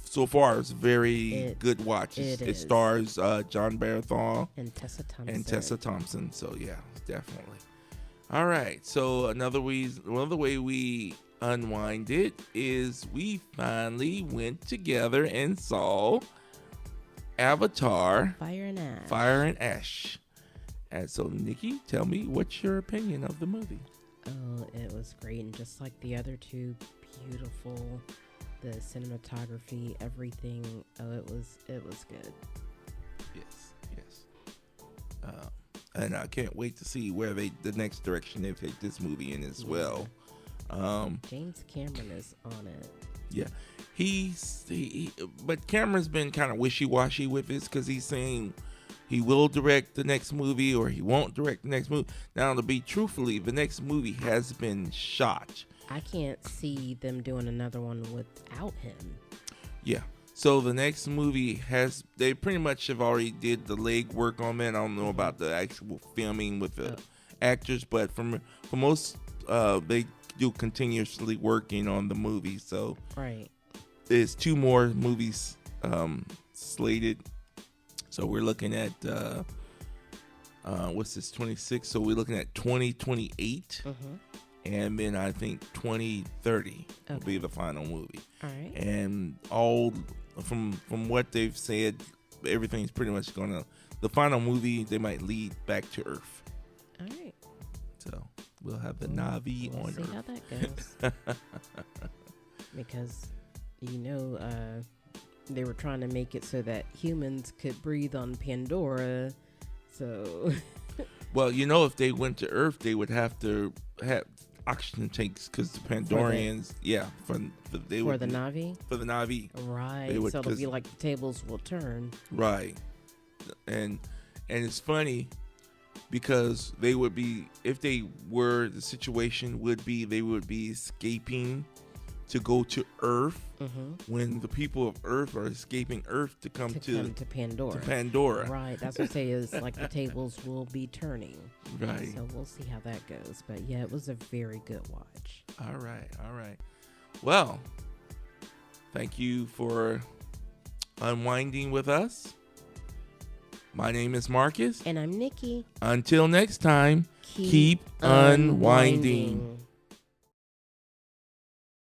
so far, it's very good watch. It stars John Baratheon and Tessa Thompson. So yeah, definitely. All right. So another way we unwind it is we finally went together and saw Avatar: Fire&Ash. And so, Nikki, tell me, what's your opinion of the movie? Oh, it was great, and just like the other two, beautiful. The cinematography, everything. Oh, it was good. Yes. And I can't wait to see where the next direction they take this movie in as well. James Cameron is on it. Yeah, but Cameron's been kind of wishy-washy with this, because he's saying he will direct the next movie or he won't direct the next movie. Now, to be truthfully, the next movie has been shot. I can't see them doing another one without him. Yeah. So the next movie they pretty much have already did the leg work on that. I don't know about the actual filming with the actors, but for most, they do continuously working on the movie. So there's 2 more movies slated. So we're looking at what's this, 26? So we're looking at 2028. And then I think 2030 will be the final movie. All right. And all from what they've said, everything's pretty much the final movie, they might lead back to Earth. All right. So we'll have the Na'vi on Earth. See how that goes. Because, they were trying to make it so that humans could breathe on Pandora. So. Well, if they went to Earth, they would have to have oxygen tanks, because the Pandorians, for the Na'vi. For the Na'vi, right? So it'll be like the tables will turn, right? And it's funny because they would be, if they were, the situation would be they would be escaping to go to Earth when the people of Earth are escaping Earth to come to Pandora. Right, that's what I say, is like the tables will be turning. Right. So we'll see how that goes. But yeah, it was a very good watch. All right. Well, thank you for unwinding with us. My name is Marcus. And I'm Nikki. Until next time, keep unwinding.